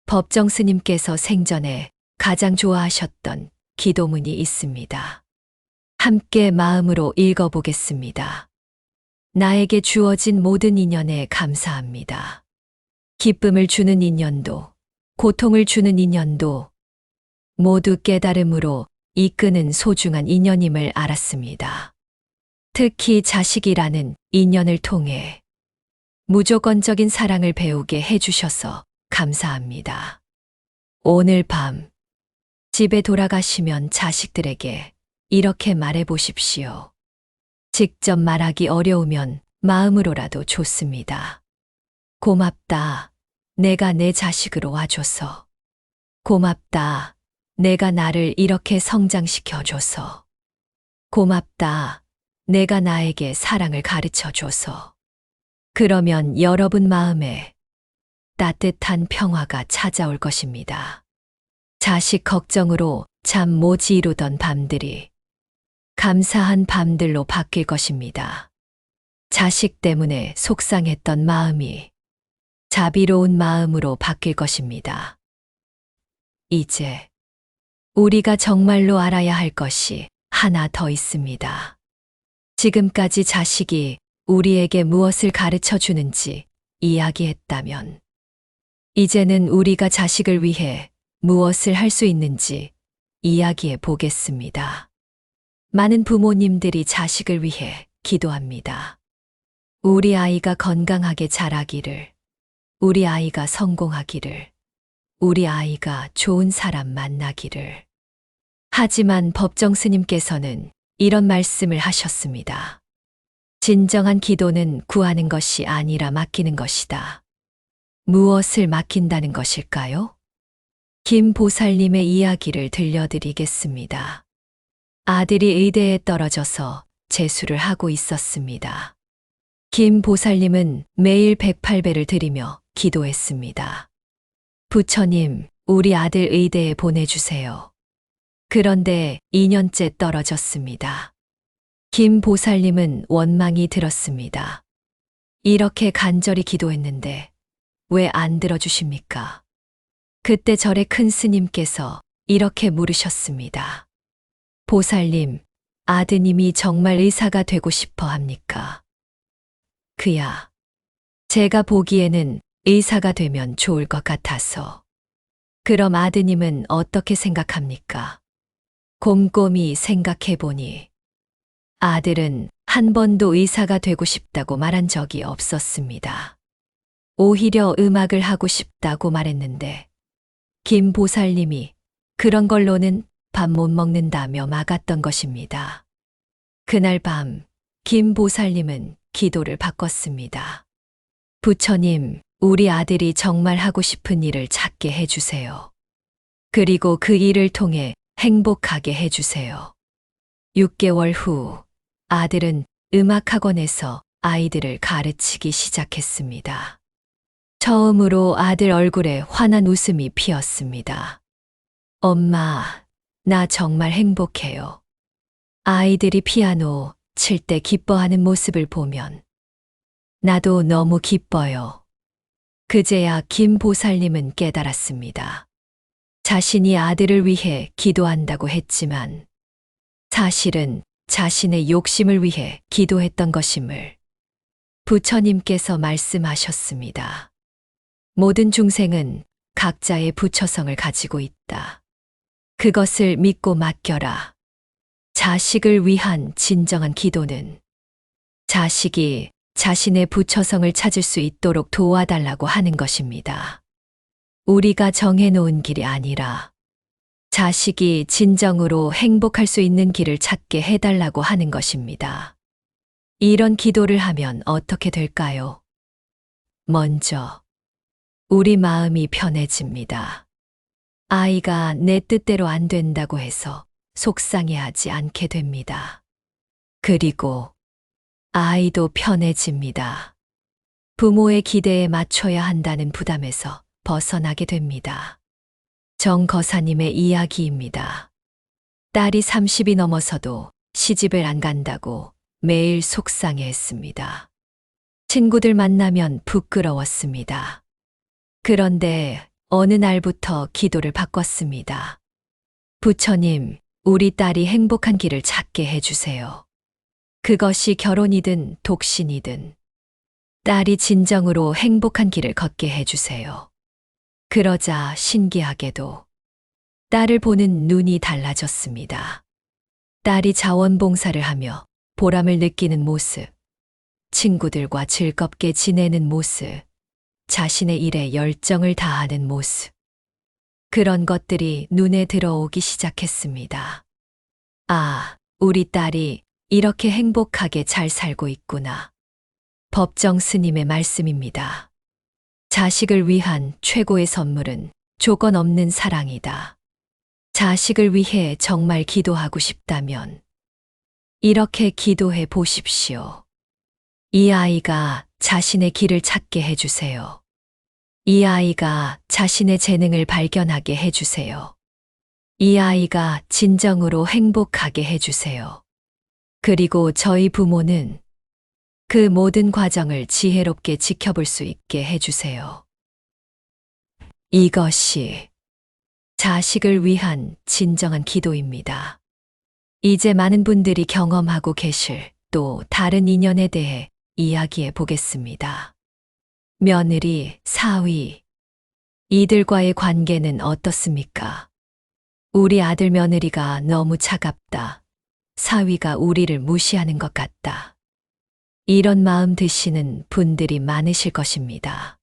법정 스님께서 생전에 가장 좋아하셨던 기도문이 있습니다. 함께 마음으로 읽어보겠습니다. 나에게 주어진 모든 인연에 감사합니다. 기쁨을 주는 인연도, 고통을 주는 인연도 모두 깨달음으로 이끄는 소중한 인연임을 알았습니다. 특히 자식이라는 인연을 통해 무조건적인 사랑을 배우게 해주셔서 감사합니다. 오늘 밤 집에 돌아가시면 자식들에게 이렇게 말해 보십시오. 직접 말하기 어려우면 마음으로라도 좋습니다. 고맙다. 내가 내 자식으로 와줘서. 고맙다. 내가 나를 이렇게 성장시켜줘서. 고맙다. 내가 나에게 사랑을 가르쳐줘서. 그러면 여러분 마음에 따뜻한 평화가 찾아올 것입니다. 자식 걱정으로 잠 못 이루던 밤들이 감사한 밤들로 바뀔 것입니다. 자식 때문에 속상했던 마음이 자비로운 마음으로 바뀔 것입니다. 이제 우리가 정말로 알아야 할 것이 하나 더 있습니다. 지금까지 자식이 우리에게 무엇을 가르쳐 주는지 이야기했다면, 이제는 우리가 자식을 위해 무엇을 할 수 있는지 이야기해 보겠습니다. 많은 부모님들이 자식을 위해 기도합니다. 우리 아이가 건강하게 자라기를, 우리 아이가 성공하기를, 우리 아이가 좋은 사람 만나기를. 하지만 법정 스님께서는 이런 말씀을 하셨습니다. 진정한 기도는 구하는 것이 아니라 맡기는 것이다. 무엇을 맡긴다는 것일까요? 김 보살님의 이야기를 들려드리겠습니다. 아들이 의대에 떨어져서 재수를 하고 있었습니다. 김 보살님은 매일 108배를 드리며 기도했습니다. 부처님, 우리 아들 의대에 보내주세요. 그런데 2년째 떨어졌습니다. 김 보살님은 원망이 들었습니다. 이렇게 간절히 기도했는데 왜 안 들어주십니까? 그때 절의 큰 스님께서 이렇게 물으셨습니다. 보살님, 아드님이 정말 의사가 되고 싶어 합니까? 그야, 제가 보기에는 의사가 되면 좋을 것 같아서. 그럼 아드님은 어떻게 생각합니까? 곰곰이 생각해보니 아들은 한 번도 의사가 되고 싶다고 말한 적이 없었습니다. 오히려 음악을 하고 싶다고 말했는데 김 보살님이 그런 걸로는 밥 못 먹는다며 막았던 것입니다. 그날 밤 김 보살님은 기도를 바꿨습니다. 부처님, 우리 아들이 정말 하고 싶은 일을 찾게 해주세요. 그리고 그 일을 통해 행복하게 해주세요. 6개월 후 아들은 음악학원에서 아이들을 가르치기 시작했습니다. 처음으로 아들 얼굴에 환한 웃음이 피었습니다. 엄마, 나 정말 행복해요. 아이들이 피아노 칠 때 기뻐하는 모습을 보면 나도 너무 기뻐요. 그제야 김 보살님은 깨달았습니다. 자신이 아들을 위해 기도한다고 했지만 사실은 자신의 욕심을 위해 기도했던 것임을 부처님께서 말씀하셨습니다. 모든 중생은 각자의 부처성을 가지고 있다. 그것을 믿고 맡겨라. 자식을 위한 진정한 기도는 자식이 자신의 부처성을 찾을 수 있도록 도와달라고 하는 것입니다. 우리가 정해놓은 길이 아니라 자식이 진정으로 행복할 수 있는 길을 찾게 해달라고 하는 것입니다. 이런 기도를 하면 어떻게 될까요? 먼저, 우리 마음이 편해집니다. 아이가 내 뜻대로 안 된다고 해서 속상해하지 않게 됩니다. 그리고 아이도 편해집니다. 부모의 기대에 맞춰야 한다는 부담에서 벗어나게 됩니다. 정거사님의 이야기입니다. 딸이 30이 넘어서도 시집을 안 간다고 매일 속상해했습니다. 친구들 만나면 부끄러웠습니다. 그런데 어느 날부터 기도를 바꿨습니다. 부처님, 우리 딸이 행복한 길을 찾게 해주세요. 그것이 결혼이든 독신이든 딸이 진정으로 행복한 길을 걷게 해주세요. 그러자 신기하게도 딸을 보는 눈이 달라졌습니다. 딸이 자원봉사를 하며 보람을 느끼는 모습, 친구들과 즐겁게 지내는 모습, 자신의 일에 열정을 다하는 모습. 그런 것들이 눈에 들어오기 시작했습니다. 아, 우리 딸이 이렇게 행복하게 잘 살고 있구나. 법정 스님의 말씀입니다. 자식을 위한 최고의 선물은 조건 없는 사랑이다. 자식을 위해 정말 기도하고 싶다면 이렇게 기도해 보십시오. 이 아이가 자신의 길을 찾게 해주세요. 이 아이가 자신의 재능을 발견하게 해주세요. 이 아이가 진정으로 행복하게 해주세요. 그리고 저희 부모는 그 모든 과정을 지혜롭게 지켜볼 수 있게 해주세요. 이것이 자식을 위한 진정한 기도입니다. 이제 많은 분들이 경험하고 계실 또 다른 인연에 대해 이야기해 보겠습니다. 며느리, 사위, 이들과의 관계는 어떻습니까? 우리 아들 며느리가 너무 차갑다. 사위가 우리를 무시하는 것 같다. 이런 마음 드시는 분들이 많으실 것입니다.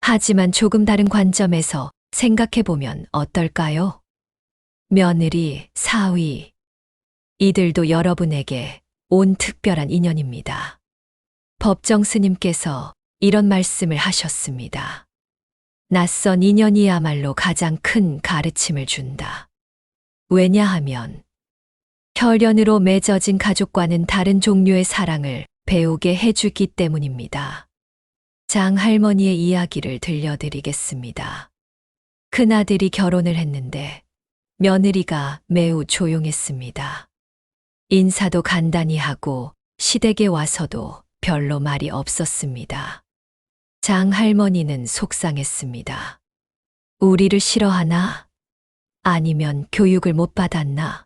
하지만 조금 다른 관점에서 생각해 보면 어떨까요? 며느리, 사위, 이들도 여러분에게 온 특별한 인연입니다. 법정 스님께서 이런 말씀을 하셨습니다. 낯선 인연이야말로 가장 큰 가르침을 준다. 왜냐하면 혈연으로 맺어진 가족과는 다른 종류의 사랑을 배우게 해주기 때문입니다. 장할머니의 이야기를 들려드리겠습니다. 큰아들이 결혼을 했는데 며느리가 매우 조용했습니다. 인사도 간단히 하고 시댁에 와서도 별로 말이 없었습니다. 장할머니는 속상했습니다. 우리를 싫어하나? 아니면 교육을 못 받았나?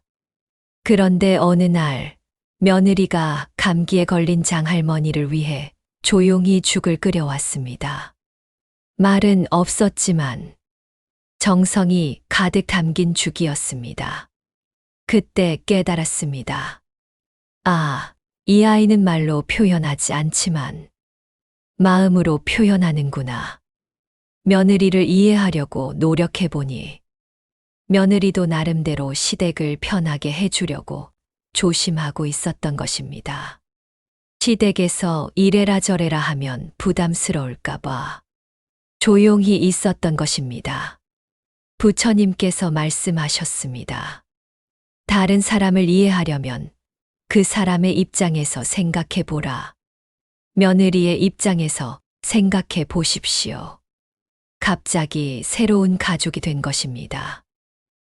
그런데 어느 날 며느리가 감기에 걸린 장할머니를 위해 조용히 죽을 끓여왔습니다. 말은 없었지만 정성이 가득 담긴 죽이었습니다. 그때 깨달았습니다. 아, 이 아이는 말로 표현하지 않지만 마음으로 표현하는구나. 며느리를 이해하려고 노력해보니 며느리도 나름대로 시댁을 편하게 해주려고 조심하고 있었던 것입니다. 시댁에서 이래라 저래라 하면 부담스러울까봐 조용히 있었던 것입니다. 부처님께서 말씀하셨습니다. 다른 사람을 이해하려면 그 사람의 입장에서 생각해 보라. 며느리의 입장에서 생각해 보십시오. 갑자기 새로운 가족이 된 것입니다.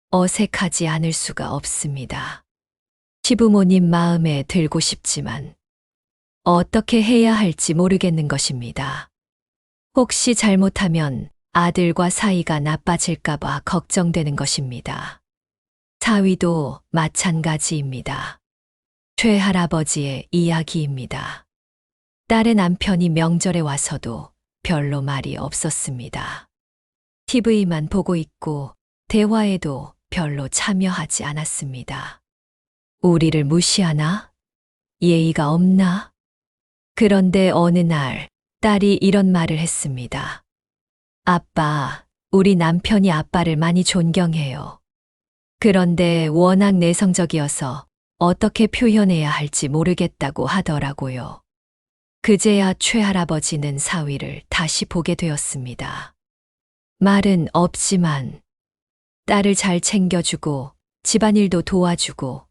어색하지 않을 수가 없습니다. 시부모님 마음에 들고 싶지만 어떻게 해야 할지 모르겠는 것입니다. 혹시 잘못하면 아들과 사이가 나빠질까봐 걱정되는 것입니다. 사위도 마찬가지입니다. 최할아버지의 이야기입니다. 딸의 남편이 명절에 와서도 별로 말이 없었습니다. TV만 보고 있고 대화에도 별로 참여하지 않았습니다. 우리를 무시하나? 예의가 없나? 그런데 어느 날 딸이 이런 말을 했습니다. 아빠, 우리 남편이 아빠를 많이 존경해요. 그런데 워낙 내성적이어서 어떻게 표현해야 할지 모르겠다고 하더라고요. 그제야 최할아버지는 사위를 다시 보게 되었습니다. 말은 없지만 딸을 잘 챙겨주고 집안일도 도와주고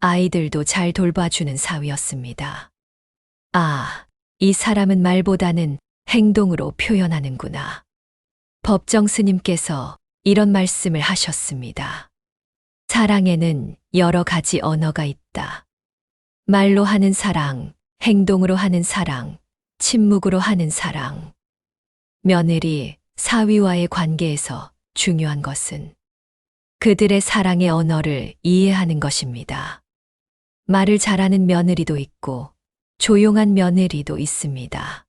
아이들도 잘 돌봐주는 사위였습니다. 아, 이 사람은 말보다는 행동으로 표현하는구나. 법정 스님께서 이런 말씀을 하셨습니다. 사랑에는 여러 가지 언어가 있다. 말로 하는 사랑, 행동으로 하는 사랑, 침묵으로 하는 사랑. 며느리, 사위와의 관계에서 중요한 것은 그들의 사랑의 언어를 이해하는 것입니다. 말을 잘하는 며느리도 있고 조용한 며느리도 있습니다.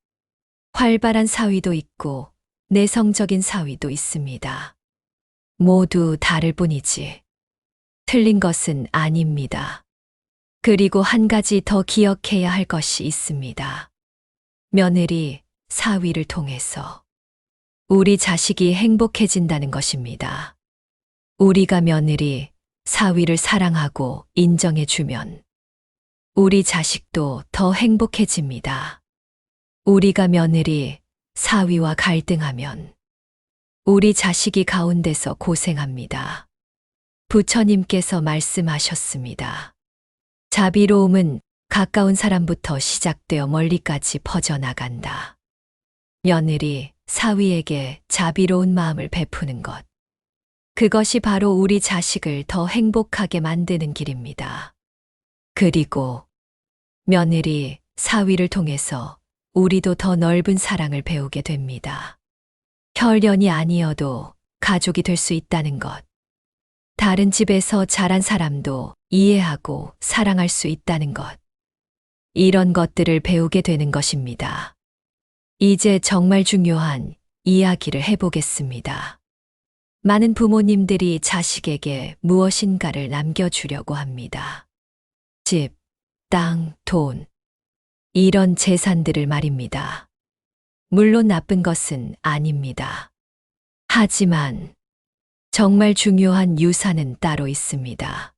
활발한 사위도 있고 내성적인 사위도 있습니다. 모두 다를 뿐이지 틀린 것은 아닙니다. 그리고 한 가지 더 기억해야 할 것이 있습니다. 며느리, 사위를 통해서 우리 자식이 행복해진다는 것입니다. 우리가 며느리, 사위를 사랑하고 인정해주면 우리 자식도 더 행복해집니다. 우리가 며느리, 사위와 갈등하면 우리 자식이 가운데서 고생합니다. 부처님께서 말씀하셨습니다. 자비로움은 가까운 사람부터 시작되어 멀리까지 퍼져나간다. 며느리, 사위에게 자비로운 마음을 베푸는 것. 그것이 바로 우리 자식을 더 행복하게 만드는 길입니다. 그리고 며느리, 사위를 통해서 우리도 더 넓은 사랑을 배우게 됩니다. 혈연이 아니어도 가족이 될 수 있다는 것. 다른 집에서 자란 사람도 이해하고 사랑할 수 있다는 것. 이런 것들을 배우게 되는 것입니다. 이제 정말 중요한 이야기를 해보겠습니다. 많은 부모님들이 자식에게 무엇인가를 남겨주려고 합니다. 집, 땅, 돈. 이런 재산들을 말입니다. 물론 나쁜 것은 아닙니다. 하지만 정말 중요한 유산은 따로 있습니다.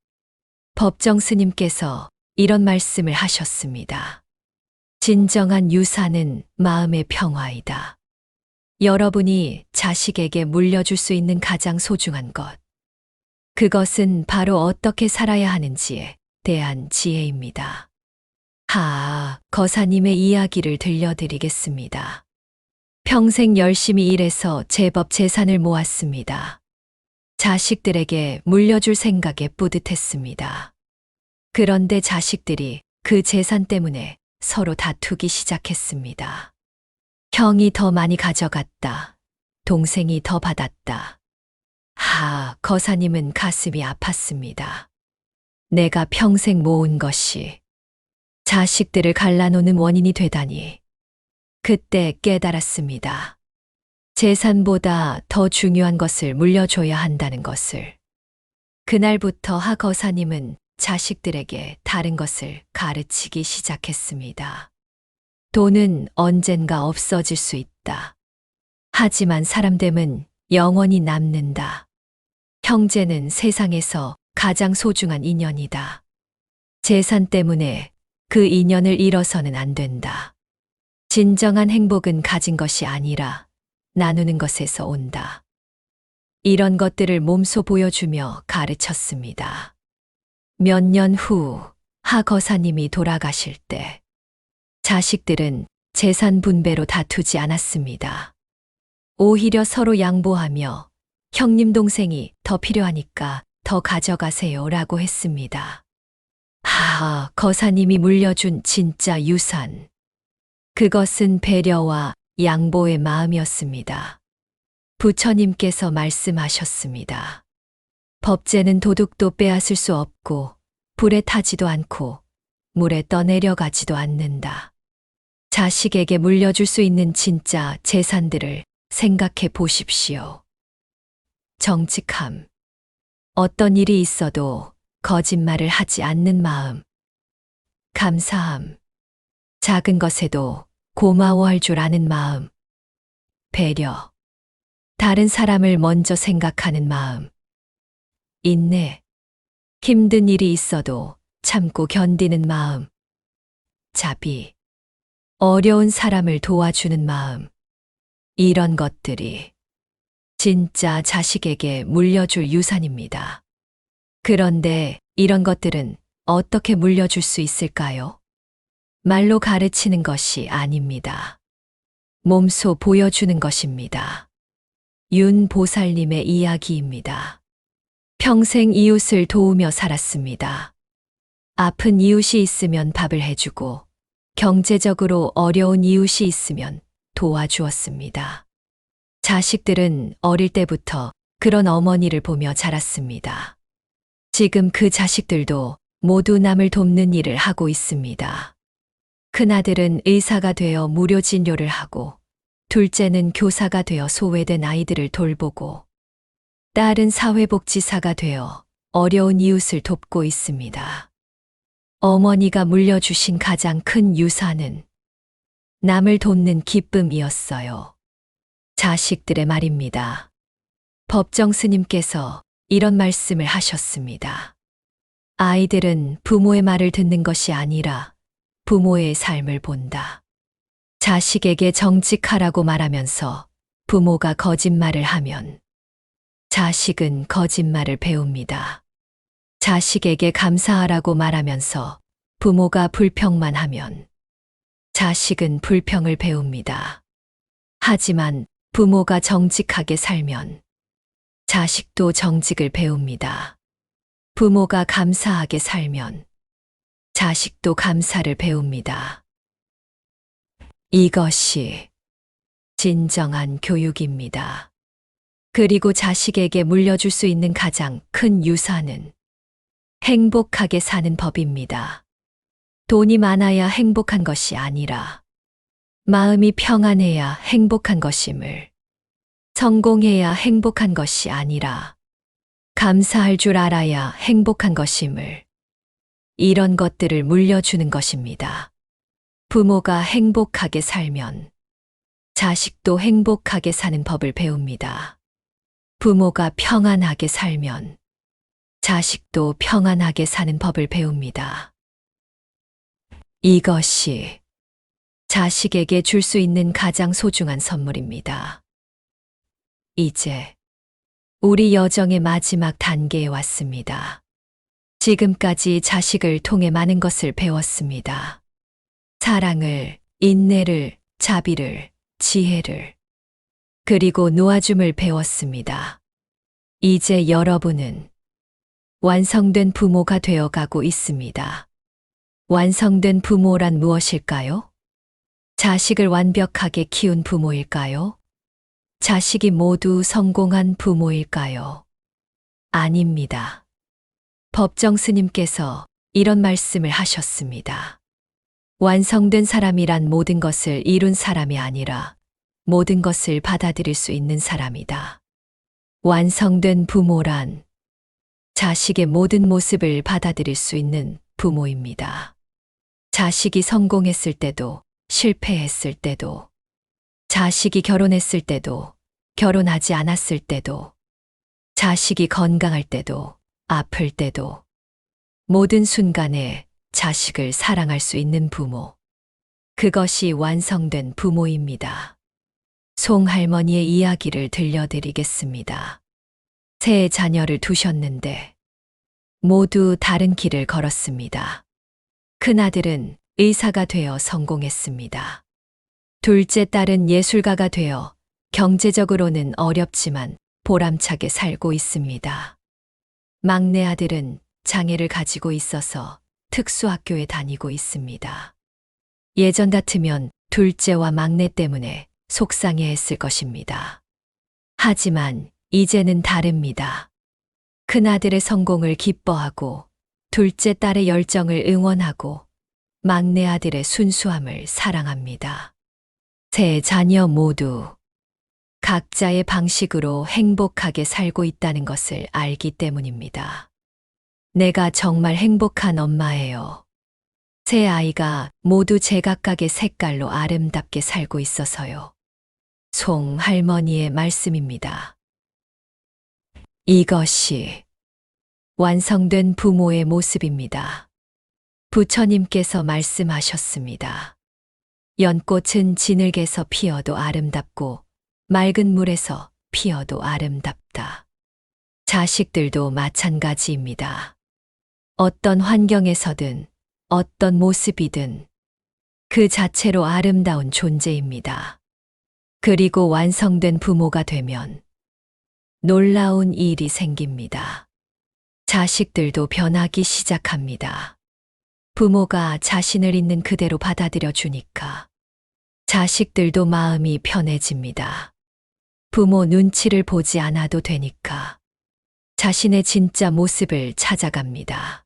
법정 스님께서 이런 말씀을 하셨습니다. 진정한 유산은 마음의 평화이다. 여러분이 자식에게 물려줄 수 있는 가장 소중한 것. 그것은 바로 어떻게 살아야 하는지에 대한 지혜입니다. 거사님의 이야기를 들려드리겠습니다. 평생 열심히 일해서 제법 재산을 모았습니다. 자식들에게 물려줄 생각에 뿌듯했습니다. 그런데 자식들이 그 재산 때문에 서로 다투기 시작했습니다. 형이 더 많이 가져갔다. 동생이 더 받았다. 거사님은 가슴이 아팠습니다. 내가 평생 모은 것이 자식들을 갈라놓는 원인이 되다니. 그때 깨달았습니다. 재산보다 더 중요한 것을 물려줘야 한다는 것을. 그날부터 하거사님은 자식들에게 다른 것을 가르치기 시작했습니다. 돈은 언젠가 없어질 수 있다. 하지만 사람됨은 영원히 남는다. 형제는 세상에서 가장 소중한 인연이다. 재산 때문에 그 인연을 잃어서는 안 된다. 진정한 행복은 가진 것이 아니라 나누는 것에서 온다. 이런 것들을 몸소 보여주며 가르쳤습니다. 몇 년 후 하 거사님이 돌아가실 때 자식들은 재산 분배로 다투지 않았습니다. 오히려 서로 양보하며 형님 동생이 더 필요하니까 더 가져가세요라고 했습니다. 하 거사님이 물려준 진짜 유산. 그것은 배려와 양보의 마음이었습니다. 부처님께서 말씀하셨습니다. 법제는 도둑도 빼앗을 수 없고 불에 타지도 않고 물에 떠내려가지도 않는다. 자식에게 물려줄 수 있는 진짜 재산들을 생각해 보십시오. 정직함. 어떤 일이 있어도 거짓말을 하지 않는 마음. 감사함. 작은 것에도 고마워할 줄 아는 마음. 배려. 다른 사람을 먼저 생각하는 마음. 인내. 힘든 일이 있어도 참고 견디는 마음. 자비. 어려운 사람을 도와주는 마음. 이런 것들이 진짜 자식에게 물려줄 유산입니다. 그런데 이런 것들은 어떻게 물려줄 수 있을까요? 말로 가르치는 것이 아닙니다. 몸소 보여주는 것입니다. 윤보살님의 이야기입니다. 평생 이웃을 도우며 살았습니다. 아픈 이웃이 있으면 밥을 해주고 경제적으로 어려운 이웃이 있으면 도와주었습니다. 자식들은 어릴 때부터 그런 어머니를 보며 자랐습니다. 지금 그 자식들도 모두 남을 돕는 일을 하고 있습니다. 큰아들은 의사가 되어 무료 진료를 하고, 둘째는 교사가 되어 소외된 아이들을 돌보고, 딸은 사회복지사가 되어 어려운 이웃을 돕고 있습니다. 어머니가 물려주신 가장 큰 유산은 남을 돕는 기쁨이었어요. 자식들의 말입니다. 법정 스님께서 이런 말씀을 하셨습니다. 아이들은 부모의 말을 듣는 것이 아니라 부모의 삶을 본다. 자식에게 정직하라고 말하면서 부모가 거짓말을 하면 자식은 거짓말을 배웁니다. 자식에게 감사하라고 말하면서 부모가 불평만 하면 자식은 불평을 배웁니다. 하지만 부모가 정직하게 살면 자식도 정직을 배웁니다. 부모가 감사하게 살면 자식도 감사를 배웁니다. 이것이 진정한 교육입니다. 그리고 자식에게 물려줄 수 있는 가장 큰 유산은 행복하게 사는 법입니다. 돈이 많아야 행복한 것이 아니라 마음이 평안해야 행복한 것임을, 성공해야 행복한 것이 아니라 감사할 줄 알아야 행복한 것임을, 이런 것들을 물려주는 것입니다. 부모가 행복하게 살면 자식도 행복하게 사는 법을 배웁니다. 부모가 평안하게 살면 자식도 평안하게 사는 법을 배웁니다. 이것이 자식에게 줄 수 있는 가장 소중한 선물입니다. 이제 우리 여정의 마지막 단계에 왔습니다. 지금까지 자식을 통해 많은 것을 배웠습니다. 사랑을, 인내를, 자비를, 지혜를, 그리고 놓아줌을 배웠습니다. 이제 여러분은 완성된 부모가 되어가고 있습니다. 완성된 부모란 무엇일까요? 자식을 완벽하게 키운 부모일까요? 자식이 모두 성공한 부모일까요? 아닙니다. 법정 스님께서 이런 말씀을 하셨습니다. 완성된 사람이란 모든 것을 이룬 사람이 아니라 모든 것을 받아들일 수 있는 사람이다. 완성된 부모란 자식의 모든 모습을 받아들일 수 있는 부모입니다. 자식이 성공했을 때도, 실패했을 때도, 자식이 결혼했을 때도, 결혼하지 않았을 때도, 자식이 건강할 때도, 아플 때도, 모든 순간에 자식을 사랑할 수 있는 부모. 그것이 완성된 부모입니다. 송할머니의 이야기를 들려드리겠습니다. 세 자녀를 두셨는데 모두 다른 길을 걸었습니다. 큰아들은 의사가 되어 성공했습니다. 둘째 딸은 예술가가 되어 경제적으로는 어렵지만 보람차게 살고 있습니다. 막내 아들은 장애를 가지고 있어서 특수학교에 다니고 있습니다. 예전 같으면 둘째와 막내 때문에 속상해 했을 것입니다. 하지만 이제는 다릅니다. 큰아들의 성공을 기뻐하고 둘째 딸의 열정을 응원하고 막내 아들의 순수함을 사랑합니다. 세 자녀 모두 각자의 방식으로 행복하게 살고 있다는 것을 알기 때문입니다. 내가 정말 행복한 엄마예요. 세 아이가 모두 제각각의 색깔로 아름답게 살고 있어서요. 송 할머니의 말씀입니다. 이것이 완성된 부모의 모습입니다. 부처님께서 말씀하셨습니다. 연꽃은 진흙에서 피어도 아름답고 맑은 물에서 피어도 아름답다. 자식들도 마찬가지입니다. 어떤 환경에서든 어떤 모습이든 그 자체로 아름다운 존재입니다. 그리고 완성된 부모가 되면 놀라운 일이 생깁니다. 자식들도 변하기 시작합니다. 부모가 자신을 있는 그대로 받아들여 주니까 자식들도 마음이 편해집니다. 부모 눈치를 보지 않아도 되니까 자신의 진짜 모습을 찾아갑니다.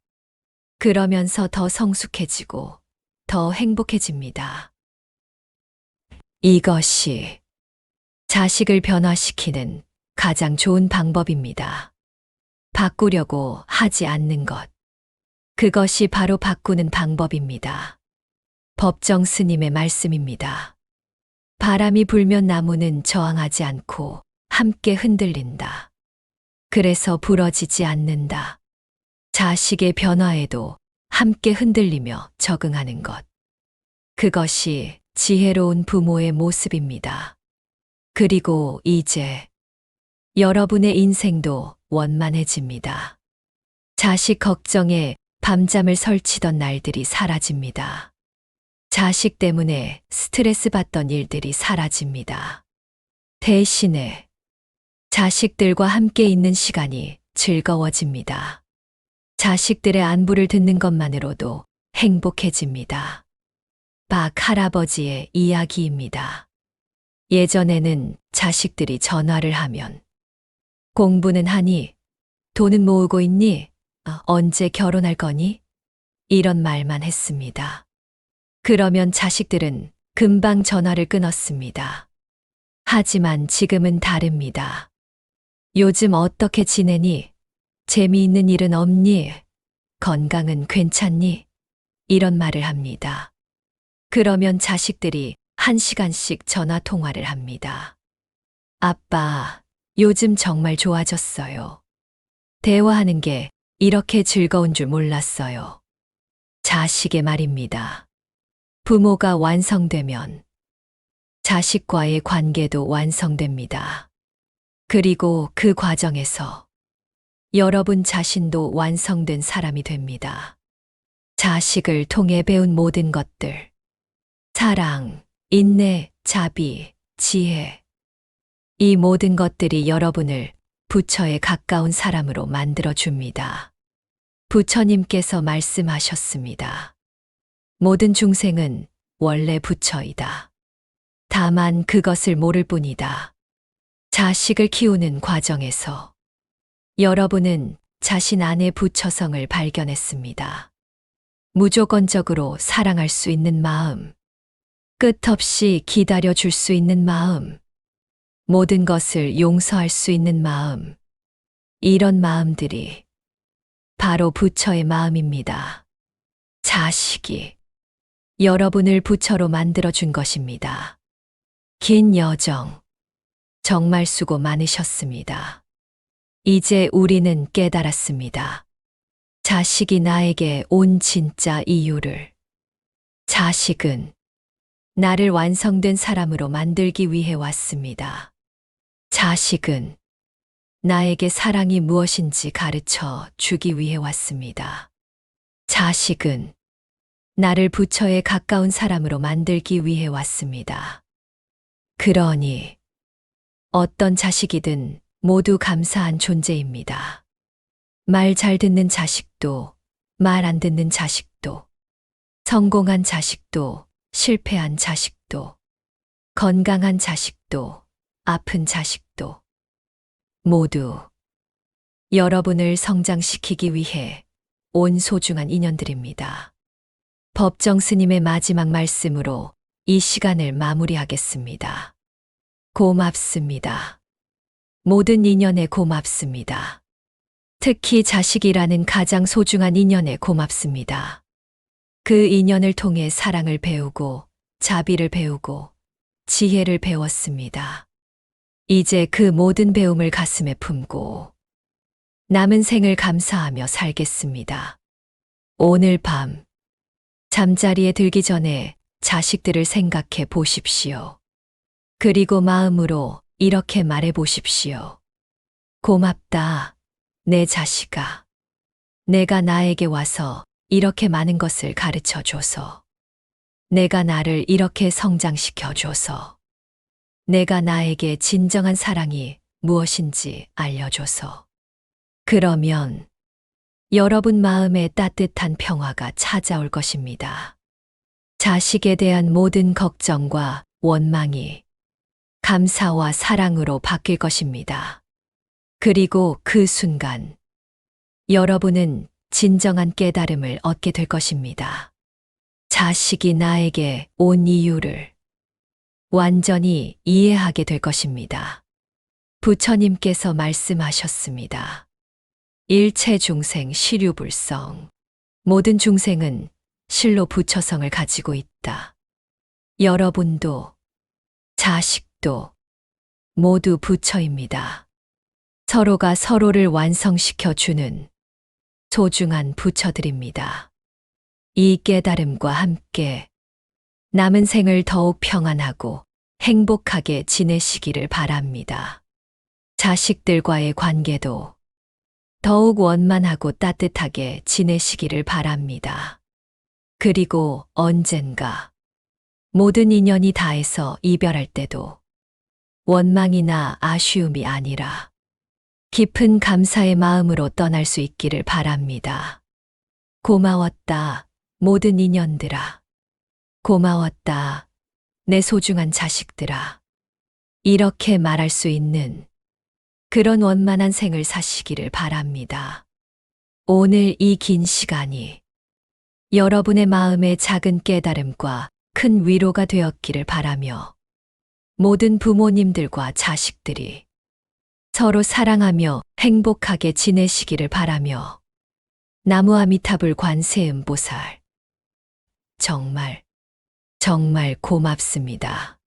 그러면서 더 성숙해지고 더 행복해집니다. 이것이 자식을 변화시키는 가장 좋은 방법입니다. 바꾸려고 하지 않는 것. 그것이 바로 바꾸는 방법입니다. 법정 스님의 말씀입니다. 바람이 불면 나무는 저항하지 않고 함께 흔들린다. 그래서 부러지지 않는다. 자식의 변화에도 함께 흔들리며 적응하는 것. 그것이 지혜로운 부모의 모습입니다. 그리고 이제 여러분의 인생도 원만해집니다. 자식 걱정에 밤잠을 설치던 날들이 사라집니다. 자식 때문에 스트레스 받던 일들이 사라집니다. 대신에 자식들과 함께 있는 시간이 즐거워집니다. 자식들의 안부를 듣는 것만으로도 행복해집니다. 박 할아버지의 이야기입니다. 예전에는 자식들이 전화를 하면 공부는 하니? 돈은 모으고 있니? 언제 결혼할 거니? 이런 말만 했습니다. 그러면 자식들은 금방 전화를 끊었습니다. 하지만 지금은 다릅니다. 요즘 어떻게 지내니? 재미있는 일은 없니? 건강은 괜찮니? 이런 말을 합니다. 그러면 자식들이 1시간씩 전화 통화를 합니다. 아빠, 요즘 정말 좋아졌어요. 대화하는 게 이렇게 즐거운 줄 몰랐어요. 자식의 말입니다. 부모가 완성되면 자식과의 관계도 완성됩니다. 그리고 그 과정에서 여러분 자신도 완성된 사람이 됩니다. 자식을 통해 배운 모든 것들, 사랑, 인내, 자비, 지혜, 이 모든 것들이 여러분을 부처에 가까운 사람으로 만들어줍니다. 부처님께서 말씀하셨습니다. 모든 중생은 원래 부처이다. 다만 그것을 모를 뿐이다. 자식을 키우는 과정에서 여러분은 자신 안의 부처성을 발견했습니다. 무조건적으로 사랑할 수 있는 마음, 끝없이 기다려줄 수 있는 마음, 모든 것을 용서할 수 있는 마음, 이런 마음들이 바로 부처의 마음입니다. 자식이 여러분을 부처로 만들어준 것입니다. 긴 여정, 정말 수고 많으셨습니다. 이제 우리는 깨달았습니다. 자식이 나에게 온 진짜 이유를. 자식은 나를 완성된 사람으로 만들기 위해 왔습니다. 자식은 나에게 사랑이 무엇인지 가르쳐 주기 위해 왔습니다. 자식은 나를 부처에 가까운 사람으로 만들기 위해 왔습니다. 그러니 어떤 자식이든 모두 감사한 존재입니다. 말 잘 듣는 자식도, 말 안 듣는 자식도, 성공한 자식도, 실패한 자식도, 건강한 자식도, 아픈 자식도, 모두 여러분을 성장시키기 위해 온 소중한 인연들입니다. 법정 스님의 마지막 말씀으로 이 시간을 마무리하겠습니다. 고맙습니다. 모든 인연에 고맙습니다. 특히 자식이라는 가장 소중한 인연에 고맙습니다. 그 인연을 통해 사랑을 배우고, 자비를 배우고, 지혜를 배웠습니다. 이제 그 모든 배움을 가슴에 품고, 남은 생을 감사하며 살겠습니다. 오늘 밤, 잠자리에 들기 전에 자식들을 생각해 보십시오. 그리고 마음으로 이렇게 말해 보십시오. 고맙다, 내 자식아. 내가 나에게 와서 이렇게 많은 것을 가르쳐 줘서. 내가 나를 이렇게 성장시켜 줘서. 내가 나에게 진정한 사랑이 무엇인지 알려줘서. 그러면 여러분 마음에 따뜻한 평화가 찾아올 것입니다. 자식에 대한 모든 걱정과 원망이 감사와 사랑으로 바뀔 것입니다. 그리고 그 순간 여러분은 진정한 깨달음을 얻게 될 것입니다. 자식이 나에게 온 이유를 완전히 이해하게 될 것입니다. 부처님께서 말씀하셨습니다. 일체 중생 시류불성. 모든 중생은 실로 부처성을 가지고 있다. 여러분도 자식도 모두 부처입니다. 서로가 서로를 완성시켜 주는 소중한 부처들입니다. 이 깨달음과 함께 남은 생을 더욱 평안하고 행복하게 지내시기를 바랍니다. 자식들과의 관계도 더욱 원만하고 따뜻하게 지내시기를 바랍니다. 그리고 언젠가 모든 인연이 다해서 이별할 때도 원망이나 아쉬움이 아니라 깊은 감사의 마음으로 떠날 수 있기를 바랍니다. 고마웠다, 모든 인연들아. 고마웠다, 내 소중한 자식들아. 이렇게 말할 수 있는 그런 원만한 생을 사시기를 바랍니다. 오늘 이 긴 시간이 여러분의 마음에 작은 깨달음과 큰 위로가 되었기를 바라며 모든 부모님들과 자식들이 서로 사랑하며 행복하게 지내시기를 바라며 나무아미타불 관세음보살 정말 고맙습니다.